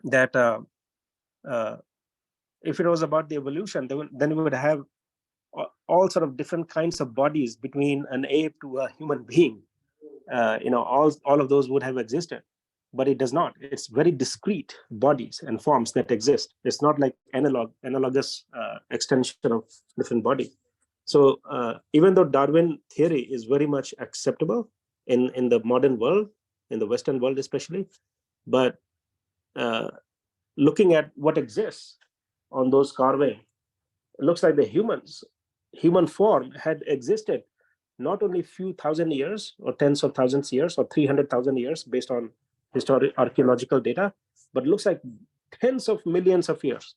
that if it was about the evolution, then we would have all sort of different kinds of bodies between an ape to a human being. All of those would have existed, but it does not. It's very discrete bodies and forms that exist. It's not like analogous extension of different body. So even though Darwin theory is very much acceptable in the modern world, in the Western world especially, but looking at what exists on those carving, it looks like the human form had existed not only few thousand years or tens of thousands years or 300,000 years based on historic archaeological data, but looks like tens of millions of years.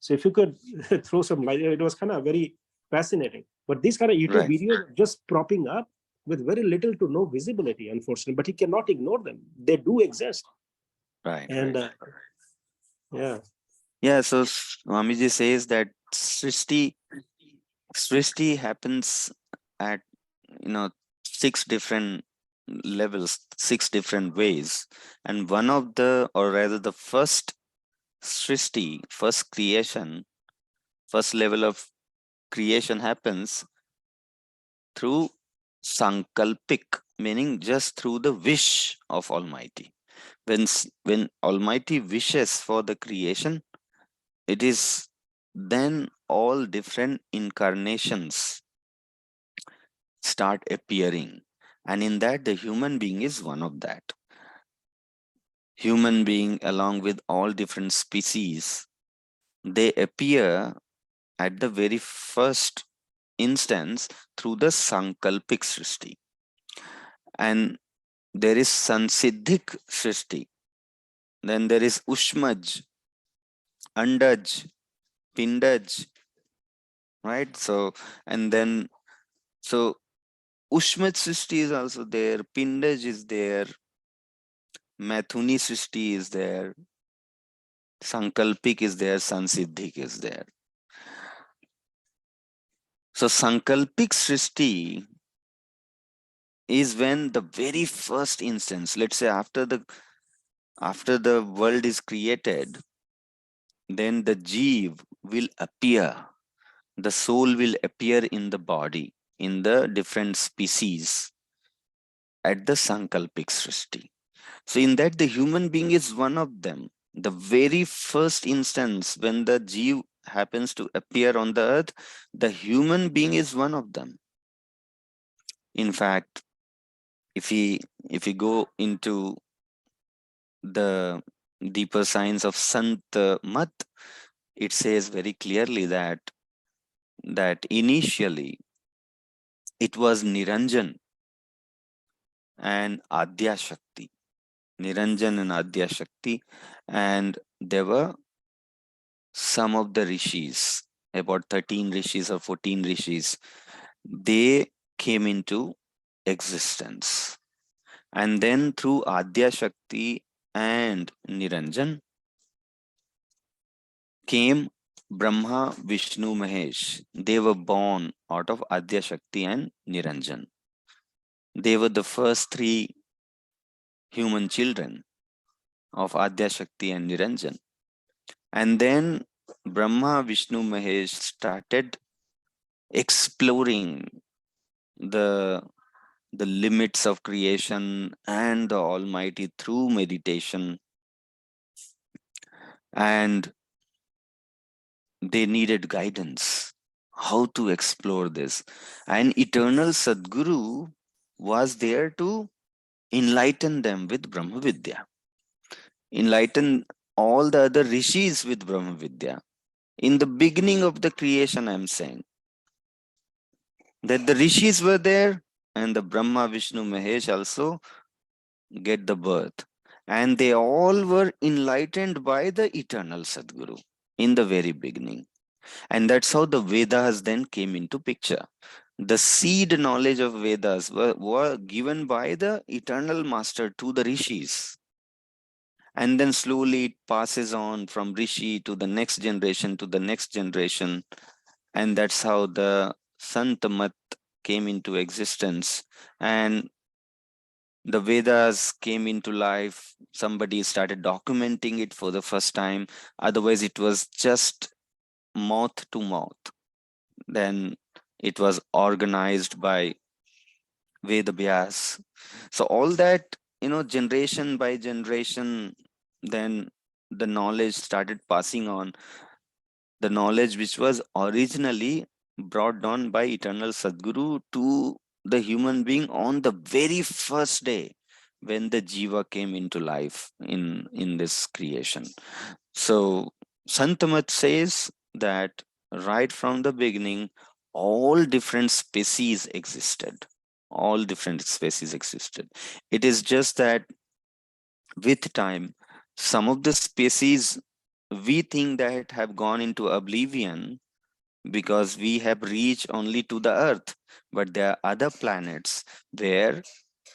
So if you could throw some light, it was kind of very fascinating. But these kind of YouTube videos just propping up with very little to no visibility, unfortunately, but he cannot ignore them. They do exist. Right. And Yeah. Yeah, so Swamiji says that Srishti happens at, you know, 6 different levels, 6 different ways. And one of the, or rather the first Srishti, first creation, first level of creation happens through Sankalpik, meaning just through the wish of Almighty. When Almighty wishes for the creation, it is then all different incarnations start appearing. And in that, the human being is one of that. Human being, along with all different species, they appear at the very first instance through the Sankalpik Srishti. And there is Sansiddhik Srishti. Then there is Ushmaj, Andaj, Pindaj, right? So, and then, so Ushmaj Srishti is also there, Pindaj is there, Mathuni Srishti is there, Sankalpik is there, Sansiddhik is there. So Sankalpik Srishti is when the very first instance, let's say after the world is created, then the Jeev will appear, the soul will appear in the body, in the different species at the Sankalpik Srishti. So in that, the human being is one of them. The very first instance when the Jeev happens to appear on the earth, the human being is one of them. In fact, if we go into the deeper science of Sant Mat, it says very clearly that initially it was Niranjan and Adya Shakti. Niranjan and Adya Shakti, and there were some of the rishis, about 13 rishis or 14 rishis, they came into existence. And then through Adya Shakti and Niranjan came Brahma, Vishnu, Mahesh. They were born out of Adya Shakti and Niranjan. They were the first 3 human children of Adya Shakti and Niranjan. And then Brahma, Vishnu, Mahesh started exploring the limits of creation and the Almighty through meditation, and they needed guidance how to explore this. And eternal Sadguru was there to enlighten them with Brahma Vidya, enlighten all the other rishis with Brahma Vidya. In the beginning of the creation, I'm saying that the rishis were there, and the Brahma, Vishnu, Mahesh also get the birth. And they all were enlightened by the eternal Sadguru in the very beginning. And that's how the Vedas then came into picture. The seed knowledge of Vedas were given by the eternal master to the rishis. And then slowly it passes on from rishi to the next generation to the next generation. And that's how the Sant Mat came into existence. And the Vedas came into life. Somebody started documenting it for the first time. Otherwise, it was just mouth to mouth. Then it was organized by Veda Vyas. So all that, generation by generation, then the knowledge started passing on. The knowledge which was originally brought down by eternal Sadguru to the human being on the very first day when the jiva came into life in this creation. So Santamat says that right from the beginning, all different species existed. All different species existed. It is just that with time, some of the species we think that have gone into oblivion because we have reached only to the earth, but there are other planets where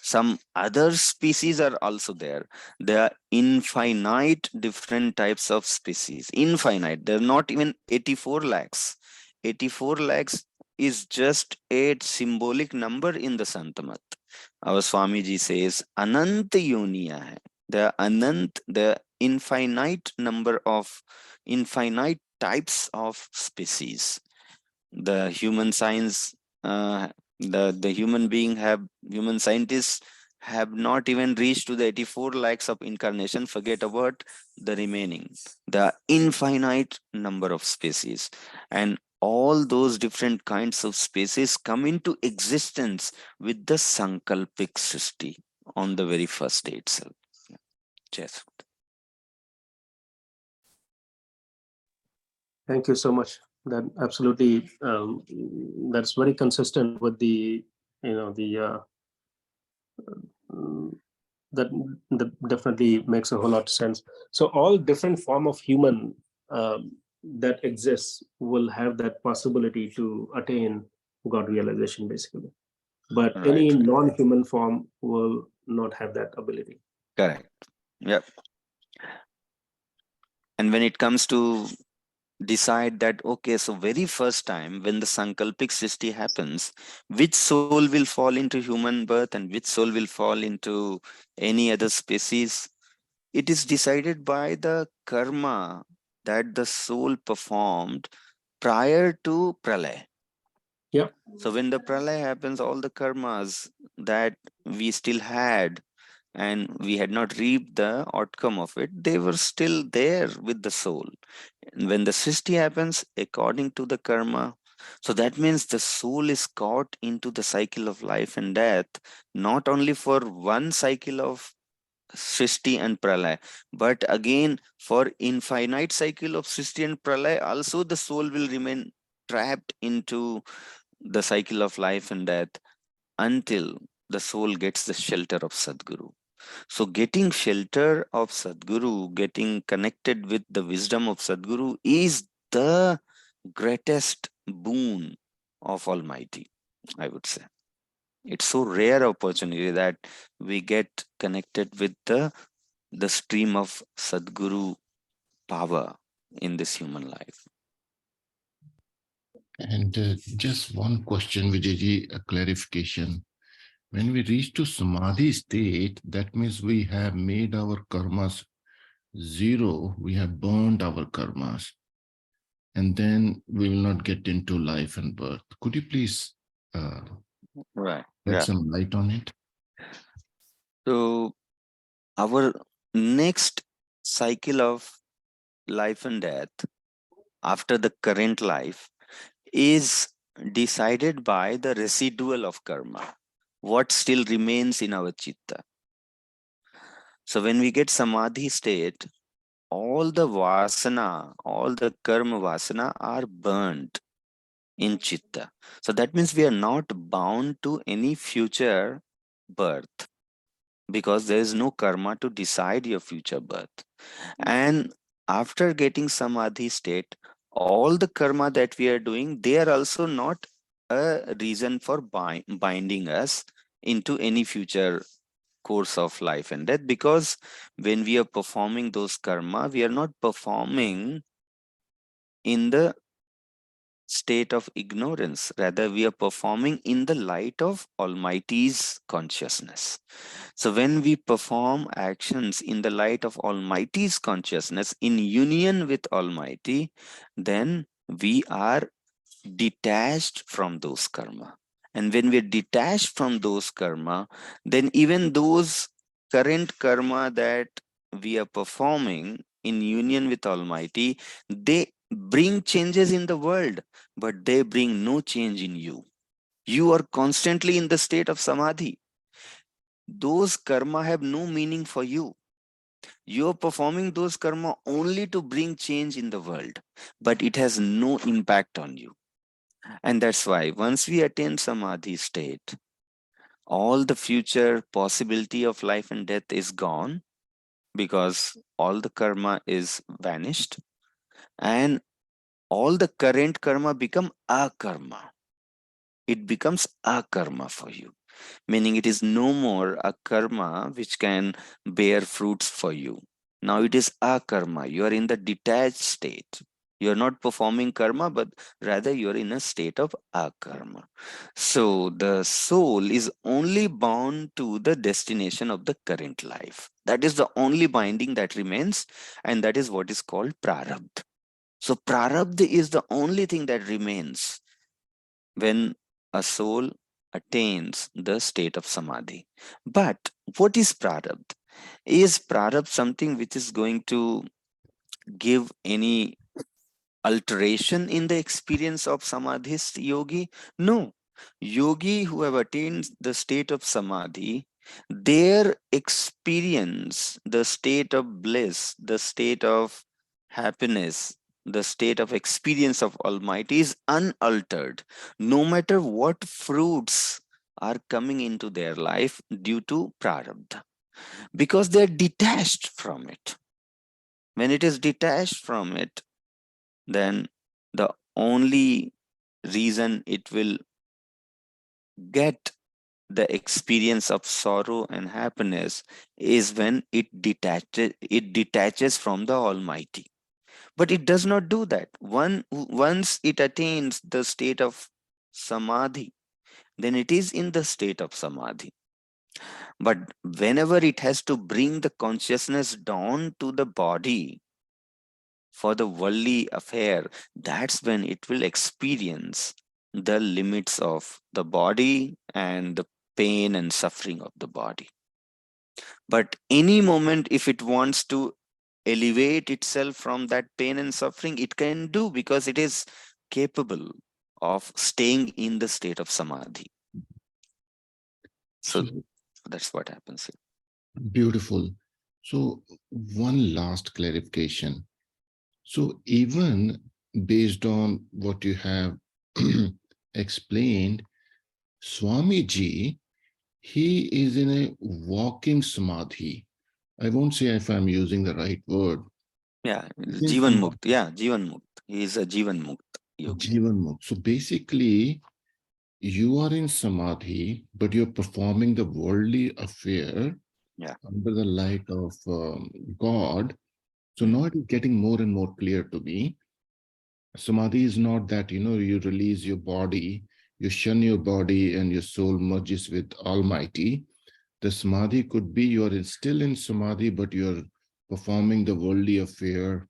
Some other species are also there. There are infinite different types of species. Infinite. There are not even 84 lakhs. 84 lakhs is just a symbolic number in the Santamat. Our Swamiji says, Ananta Yoniya hai. There are Anant, there are infinite types of species. The human science, the human scientists have not even reached to the 84 lakhs of incarnation. Forget about the remaining, the infinite number of species, and all those different kinds of species come into existence with the sankalpik srishti on the very first day itself. Yes. Thank you so much. That absolutely, that's very consistent with the, that definitely makes a whole lot of sense. So all different form of human that exists will have that possibility to attain God realization, basically. But any Right. non-human form will not have that ability. Correct. Yep. And when it comes to decide that, okay, so very first time when the sankalpic srishti happens, which soul will fall into human birth and which soul will fall into any other species, it is decided by the karma that the soul performed prior to pralay. Yeah. So when the pralay happens, all the karmas that we still had and we had not reaped the outcome of it, they were still there with the soul. And when the srishti happens according to the karma, so that means the soul is caught into the cycle of life and death, not only for one cycle of srishti and pralay, but again for infinite cycle of srishti and pralay, also the soul will remain trapped into the cycle of life and death until the soul gets the shelter of Sadguru. So, getting shelter of Sadguru, getting connected with the wisdom of Sadguru is the greatest boon of Almighty, I would say. It's so rare opportunity that we get connected with the stream of Sadguru power in this human life. And just one question, Vijayji, a clarification. When we reach to Samadhi state, that means we have made our karmas zero, we have burned our karmas, and then we will not get into life and birth. Could you please Right. shed Yeah. some light on it? So, our next cycle of life and death after the current life is decided by the residual of karma, what still remains in our chitta. So when we get samadhi state, all the vasana, all the karma vasana are burnt in chitta. So that means we are not bound to any future birth because there is no karma to decide your future birth. And after getting samadhi state, all the karma that we are doing, they are also not a reason for binding us into any future course of life and death, because when we are performing those karma, we are not performing in the state of ignorance. Rather, we are performing in the light of Almighty's consciousness. So, when we perform actions in the light of Almighty's consciousness, in union with Almighty, then we are detached from those karma. And when we're detached from those karma, then even those current karma that we are performing in union with Almighty, they bring changes in the world, but they bring no change in you. You are constantly in the state of samadhi. Those karma have no meaning for you. You are performing those karma only to bring change in the world, but it has no impact on you. And that's why once we attain samadhi state, all the future possibility of life and death is gone because all the karma is vanished, and all the current karma become a karma. It becomes a karma for you. meaning it is no more a karma which can bear fruits for you. Now it is a karma. You are in the detached state. You are not performing karma, but rather you are in a state of akarma. So the soul is only bound to the destination of the current life. That is the only binding that remains, and that is what is called prarabdha. So prarabdha is the only thing that remains when a soul attains the state of samadhi. But what is prarabdha? Is prarabdha something which is going to give any alteration in the experience of samadhist yogi? No. Yogi who have attained the state of samadhi, their experience, the state of bliss, the state of happiness, the state of experience of Almighty is unaltered, no matter what fruits are coming into their life due to prarabdha, because they are detached from it. When it is detached from it, then the only reason it will get the experience of sorrow and happiness is when it detaches from the Almighty. But it does not do that. Once it attains the state of samadhi, then it is in the state of samadhi. But whenever it has to bring the consciousness down to the body for the worldly affair, that's when it will experience the limits of the body and the pain and suffering of the body. But any moment, if it wants to elevate itself from that pain and suffering, it can do, because it is capable of staying in the state of samadhi. So So that's what happens here. beautiful. So one last clarification. So even based on what you have explained, Swamiji, he is in a walking samadhi. I won't say if I'm using the right word. Yeah, He's in Jivan samadhi. Mukt. Yeah, Jivan Mukt. He is a Jivan Mukt yogi. Jivan Mukh. So basically, you are in samadhi, but you're performing the worldly affair Yeah. under the light of God. So now it is getting more and more clear to me. Samadhi is not that, you release your body, you shun your body, and your soul merges with Almighty. The samadhi could be you are still in samadhi, but you're performing the worldly affair,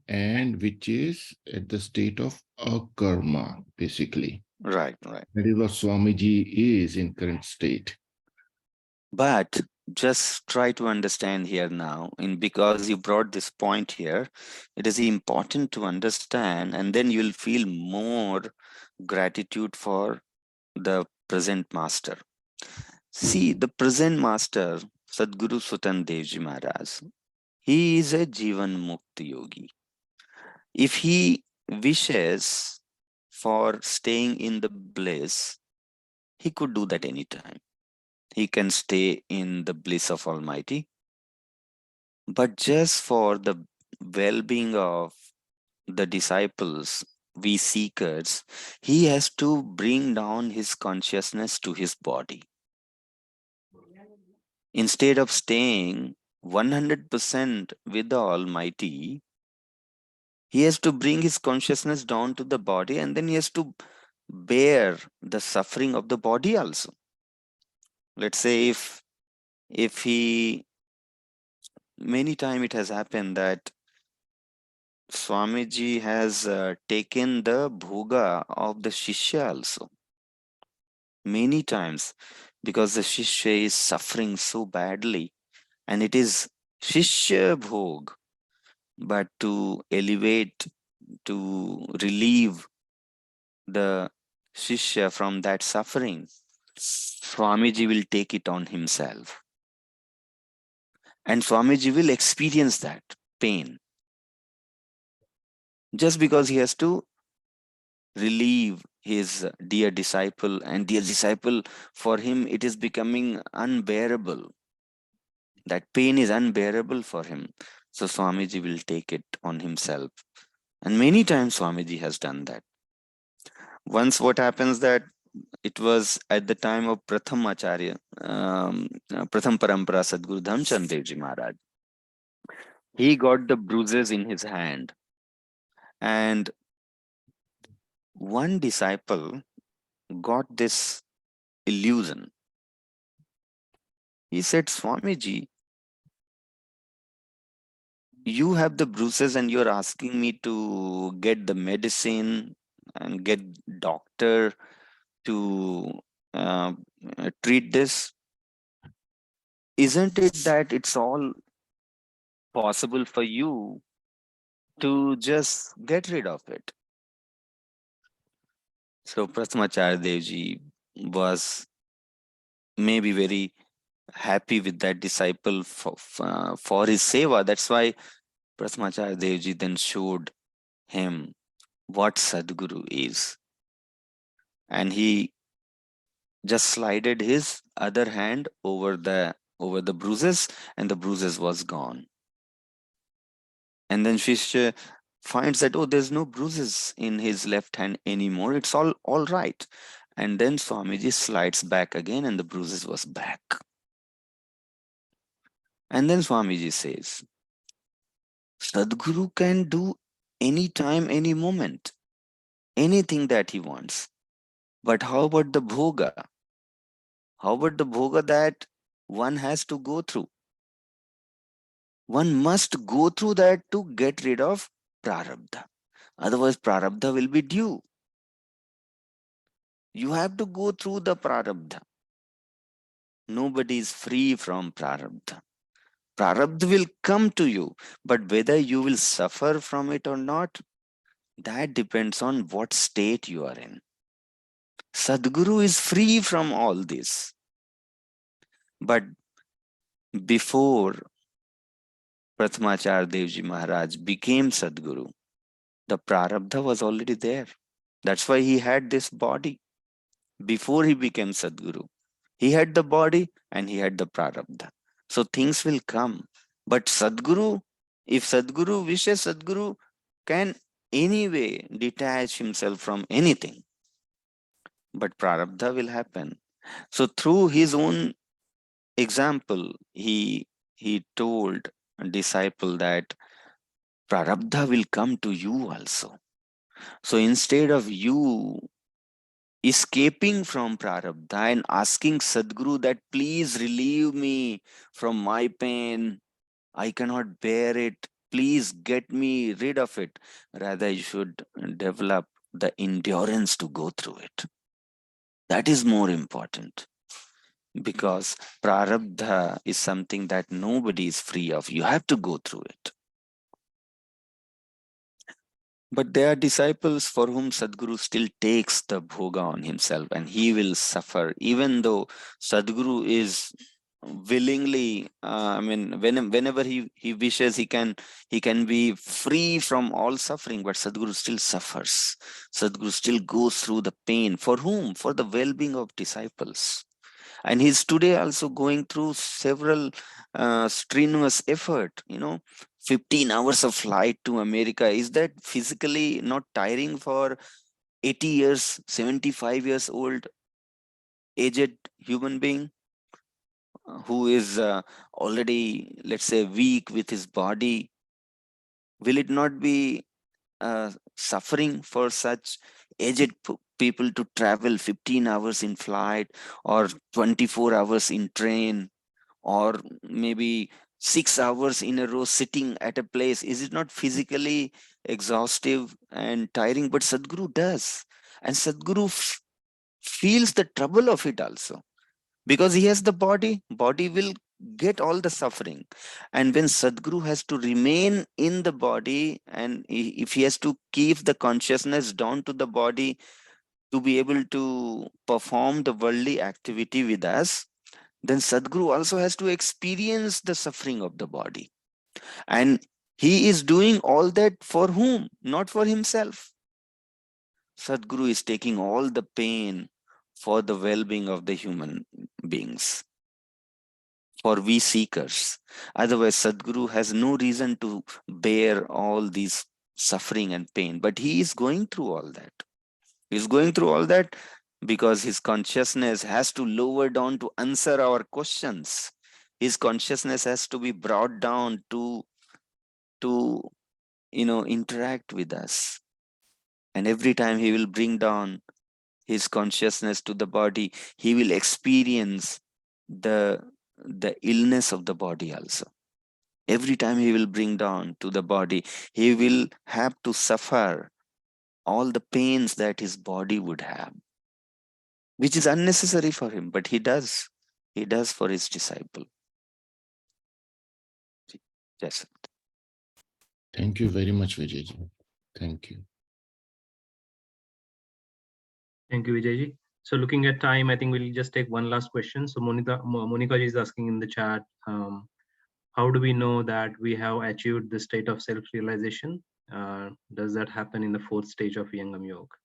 and which is at the state of akarma, basically. Right, right. That is what Swamiji is in current state. But just try to understand here now, because you brought this point here, it is important to understand, and then you'll feel more gratitude for the present master. See, the present master, Sadguru Sutan Devji Maharaj, he is a Jivan Mukti yogi. If he wishes for staying in the bliss, he could do that anytime. He can stay in the bliss of Almighty. But just for the well-being of the disciples, we seekers, he has to bring down his consciousness to his body. Instead of staying 100% with the Almighty, he has to bring his consciousness down to the body, and then he has to bear the suffering of the body also. Let's say if he, many time it has happened that Swamiji has taken the bhoga of the shishya also many times, because the shishya is suffering so badly, and it is shishya bhog. But to elevate, to relieve the shishya from that suffering, Swamiji will take it on himself, and Swamiji will experience that pain just because he has to relieve his dear disciple, and dear disciple, for him it is becoming unbearable. That pain is unbearable for him. So Swamiji will take it on himself. And many times Swamiji has done that. Once what happens that it was at the time of Pratham Acharya, Pratham Parampara Sadguru Dhamchand Dev Ji Maharaj. He got the bruises in his hand, and one disciple got this illusion. He said, Swamiji, you have the bruises and you're asking me to get the medicine and get doctor to treat this. Isn't it that it's all possible for you to just get rid of it? So Prathmacharya Devji was maybe very happy with that disciple for his seva. That's why Prathmacharya Devji then showed him what Sadguru is. And he just slided his other hand over the bruises, and the bruises was gone. And then Shishya finds that, oh, there's no bruises in his left hand anymore. It's all right. And then Swamiji slides back again, and the bruises was back. And then Swamiji says, Sadguru can do any time, any moment, anything that he wants. But how about the bhoga? How about the bhoga that one has to go through? One must go through that to get rid of prarabdha. Otherwise, prarabdha will be due. You have to go through the prarabdha. Nobody is free from prarabdha. Prarabdha will come to you, but whether you will suffer from it or not, that depends on what state you are in. Sadguru is free from all this. But before Prathmacharya Devji Maharaj became Sadguru, the prarabdha was already there. That's why he had this body. Before he became Sadguru, he had the body and he had the prarabdha. So things will come. But Sadguru, if Sadguru wishes, Sadguru can anyway detach himself from anything. But prarabdha will happen. So through his own example, he told a disciple that prarabdha will come to you also. So instead of you escaping from prarabdha and asking Sadguru that please relieve me from my pain, I cannot bear it, please get me rid of it. Rather, you should develop the endurance to go through it. That is more important, because prarabdha is something that nobody is free of. You have to go through it. But there are disciples for whom Sadguru still takes the bhoga on himself, and he will suffer, even though Sadguru is willingly, whenever he wishes, he can be free from all suffering, but Sadguru still suffers. Sadguru still goes through the pain. For whom? For the well-being of disciples. And he's today also going through several strenuous effort, 15 hours of flight to America. Is that physically not tiring for 80 years, 75 years old, aged human being who is already, let's say, weak with his body? Will it not be suffering for such aged people to travel 15 hours in flight, or 24 hours in train, or maybe 6 hours in a row sitting at a place? Is it not physically exhaustive and tiring? But Sadguru does. And Sadguru feels the trouble of it also, because he has the body will get all the suffering. And when Sadguru has to remain in the body, and if he has to keep the consciousness down to the body to be able to perform the worldly activity with us, then Sadguru also has to experience the suffering of the body. And he is doing all that for whom? Not for himself. Sadguru is taking all the pain for the well-being of the human beings, for we seekers. Otherwise, Sadguru has no reason to bear all these suffering and pain, but he is going through all that. He is going through all that because his consciousness has to lower down to answer our questions. His consciousness has to be brought down to interact with us. And every time he will bring down his consciousness to the body, he will experience the illness of the body also. Every time he will bring down to the body, he will have to suffer all the pains that his body would have, which is unnecessary for him, but he does for his disciple. Yes. Thank you very much, Vijayji. Thank you. Thank you, Vijayji. So looking at time, I think we'll just take one last question. So Monica ji is asking in the chat, how do we know that we have achieved the state of self-realization? Does that happen in the fourth stage of Yangam Yoga?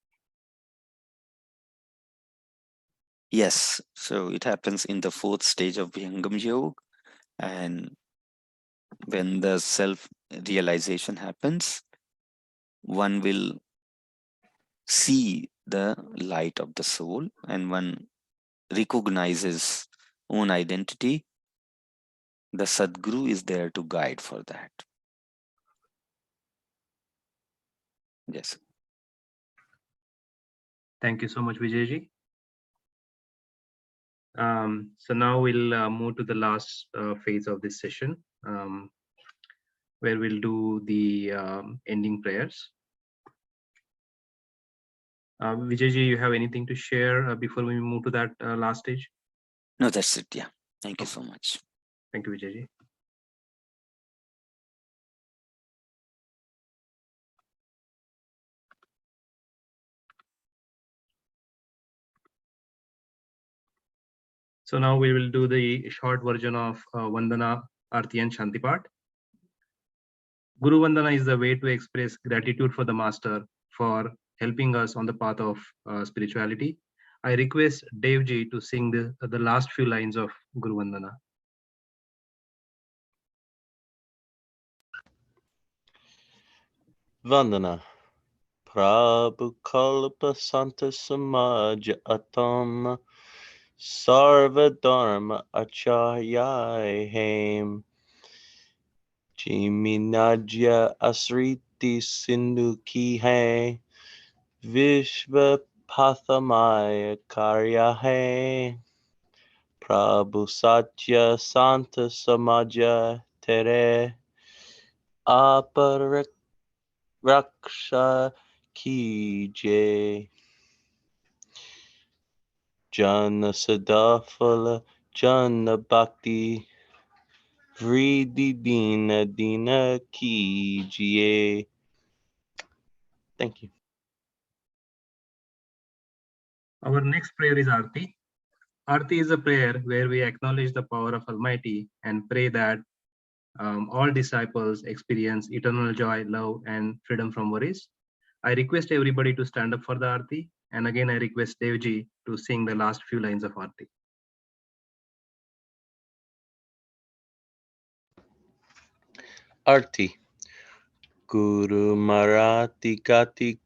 Yes, so it happens in the fourth stage of Vihangam Yoga, and when the self-realization happens, one will see the light of the soul, and one recognizes own identity. The Sadguru is there to guide for that. Yes. Thank you so much, Vijayji. So now we'll move to the last phase of this session, where we'll do the ending prayers. Vijayji, you have anything to share before we move to that last stage? No, that's it. Yeah. Thank you so much. Thank you, Vijayji. So now we will do the short version of Vandana, Arti and Shanti part. Guru Vandana is the way to express gratitude for the Master for helping us on the path of spirituality. I request Devji to sing the last few lines of Guru Vandana. Vandana. Prabhu Kalpa Santa Samaj Atam Sarva Dharma Acharya Haim Jiminajya Asriti Sindhu Ki Hai Vishva Pathamaya Karya Hai Prabhu Satya Santa Samaja Tere Aparaksha Ki Jai Jana Sadafala Jana Bhakti Vriddhi Dina Dina Kijiye. Thank you. Our next prayer is Arti. Arti is a prayer where we acknowledge the power of Almighty and pray that all disciples experience eternal joy, love, and freedom from worries. I request everybody to stand up for the Arti. And again, I request Devji to sing the last few lines of Arti. Arti. Guru Marathi Gati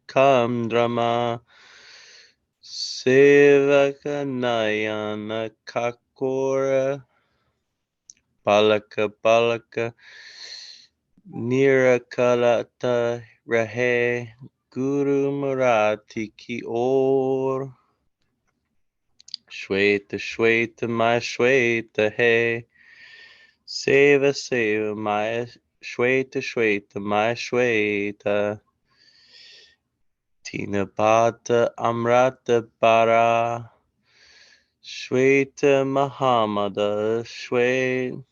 Kam Drama Sevaka Nayana Kakora Palaka Palaka Nirakalata Rahe Guru Marathi Ki Or Shweta Shweta My Shweta Hai Seva Seva My Shweta Shweta My Shweta Tina Bhata Amrata Para Shweta Mahamada Shweta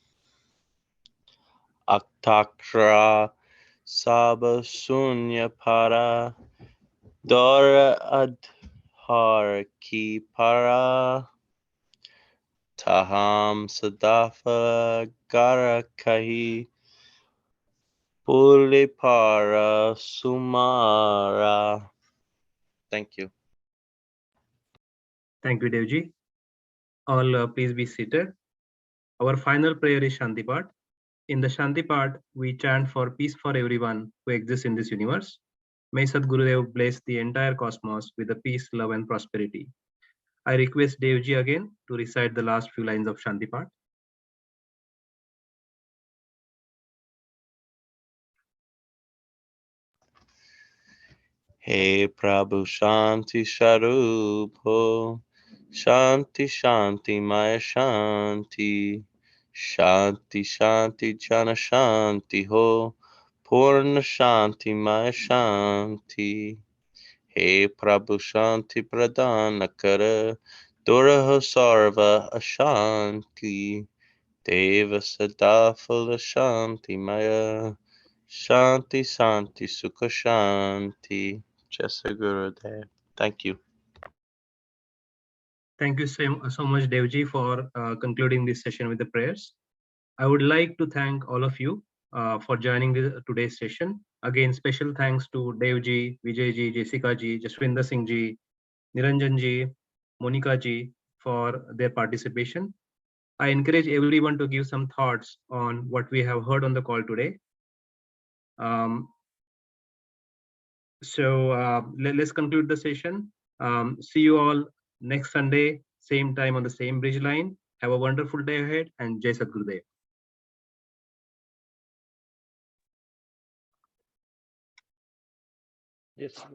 Aktakra Saba Sunya Para Dora Adhar Ki Para Taham Sadafa Garakahi Pulipara Sumara. Thank you. Thank you, Devji. All please be seated. Our final prayer is Shanti part. In the Shanti part, we chant for peace for everyone who exists in this universe. May Sadgurudev bless the entire cosmos with the peace, love, and prosperity. I request Devji again to recite the last few lines of Shantipat. Hey Prabhu Shanti Sharup Ho, Shanti Shanti Maya Shanti, Shanti Shanti Jana Shanti Ho, Purna Shanti Maya Shanti. Hey Prabhu Shanti Pradana Kara, Duraho Sarva Ashanti, Deva Sadafala Shanti Maya, Shanti Shanti Sukha Shanti. Jai Gurudev. Thank you. Thank you so much, Devji, for concluding this session with the prayers. I would like to thank all of you for joining today's session. Again, special thanks to Devji, Vijayji, Jessica ji, Jaswinder Singh ji, Niranjan ji, Monica ji for their participation. I encourage everyone to give some thoughts on what we have heard on the call today. Let's conclude the session. See you all next Sunday, same time on the same bridge line. Have a wonderful day ahead, and Jai Sadgurudev. Yes.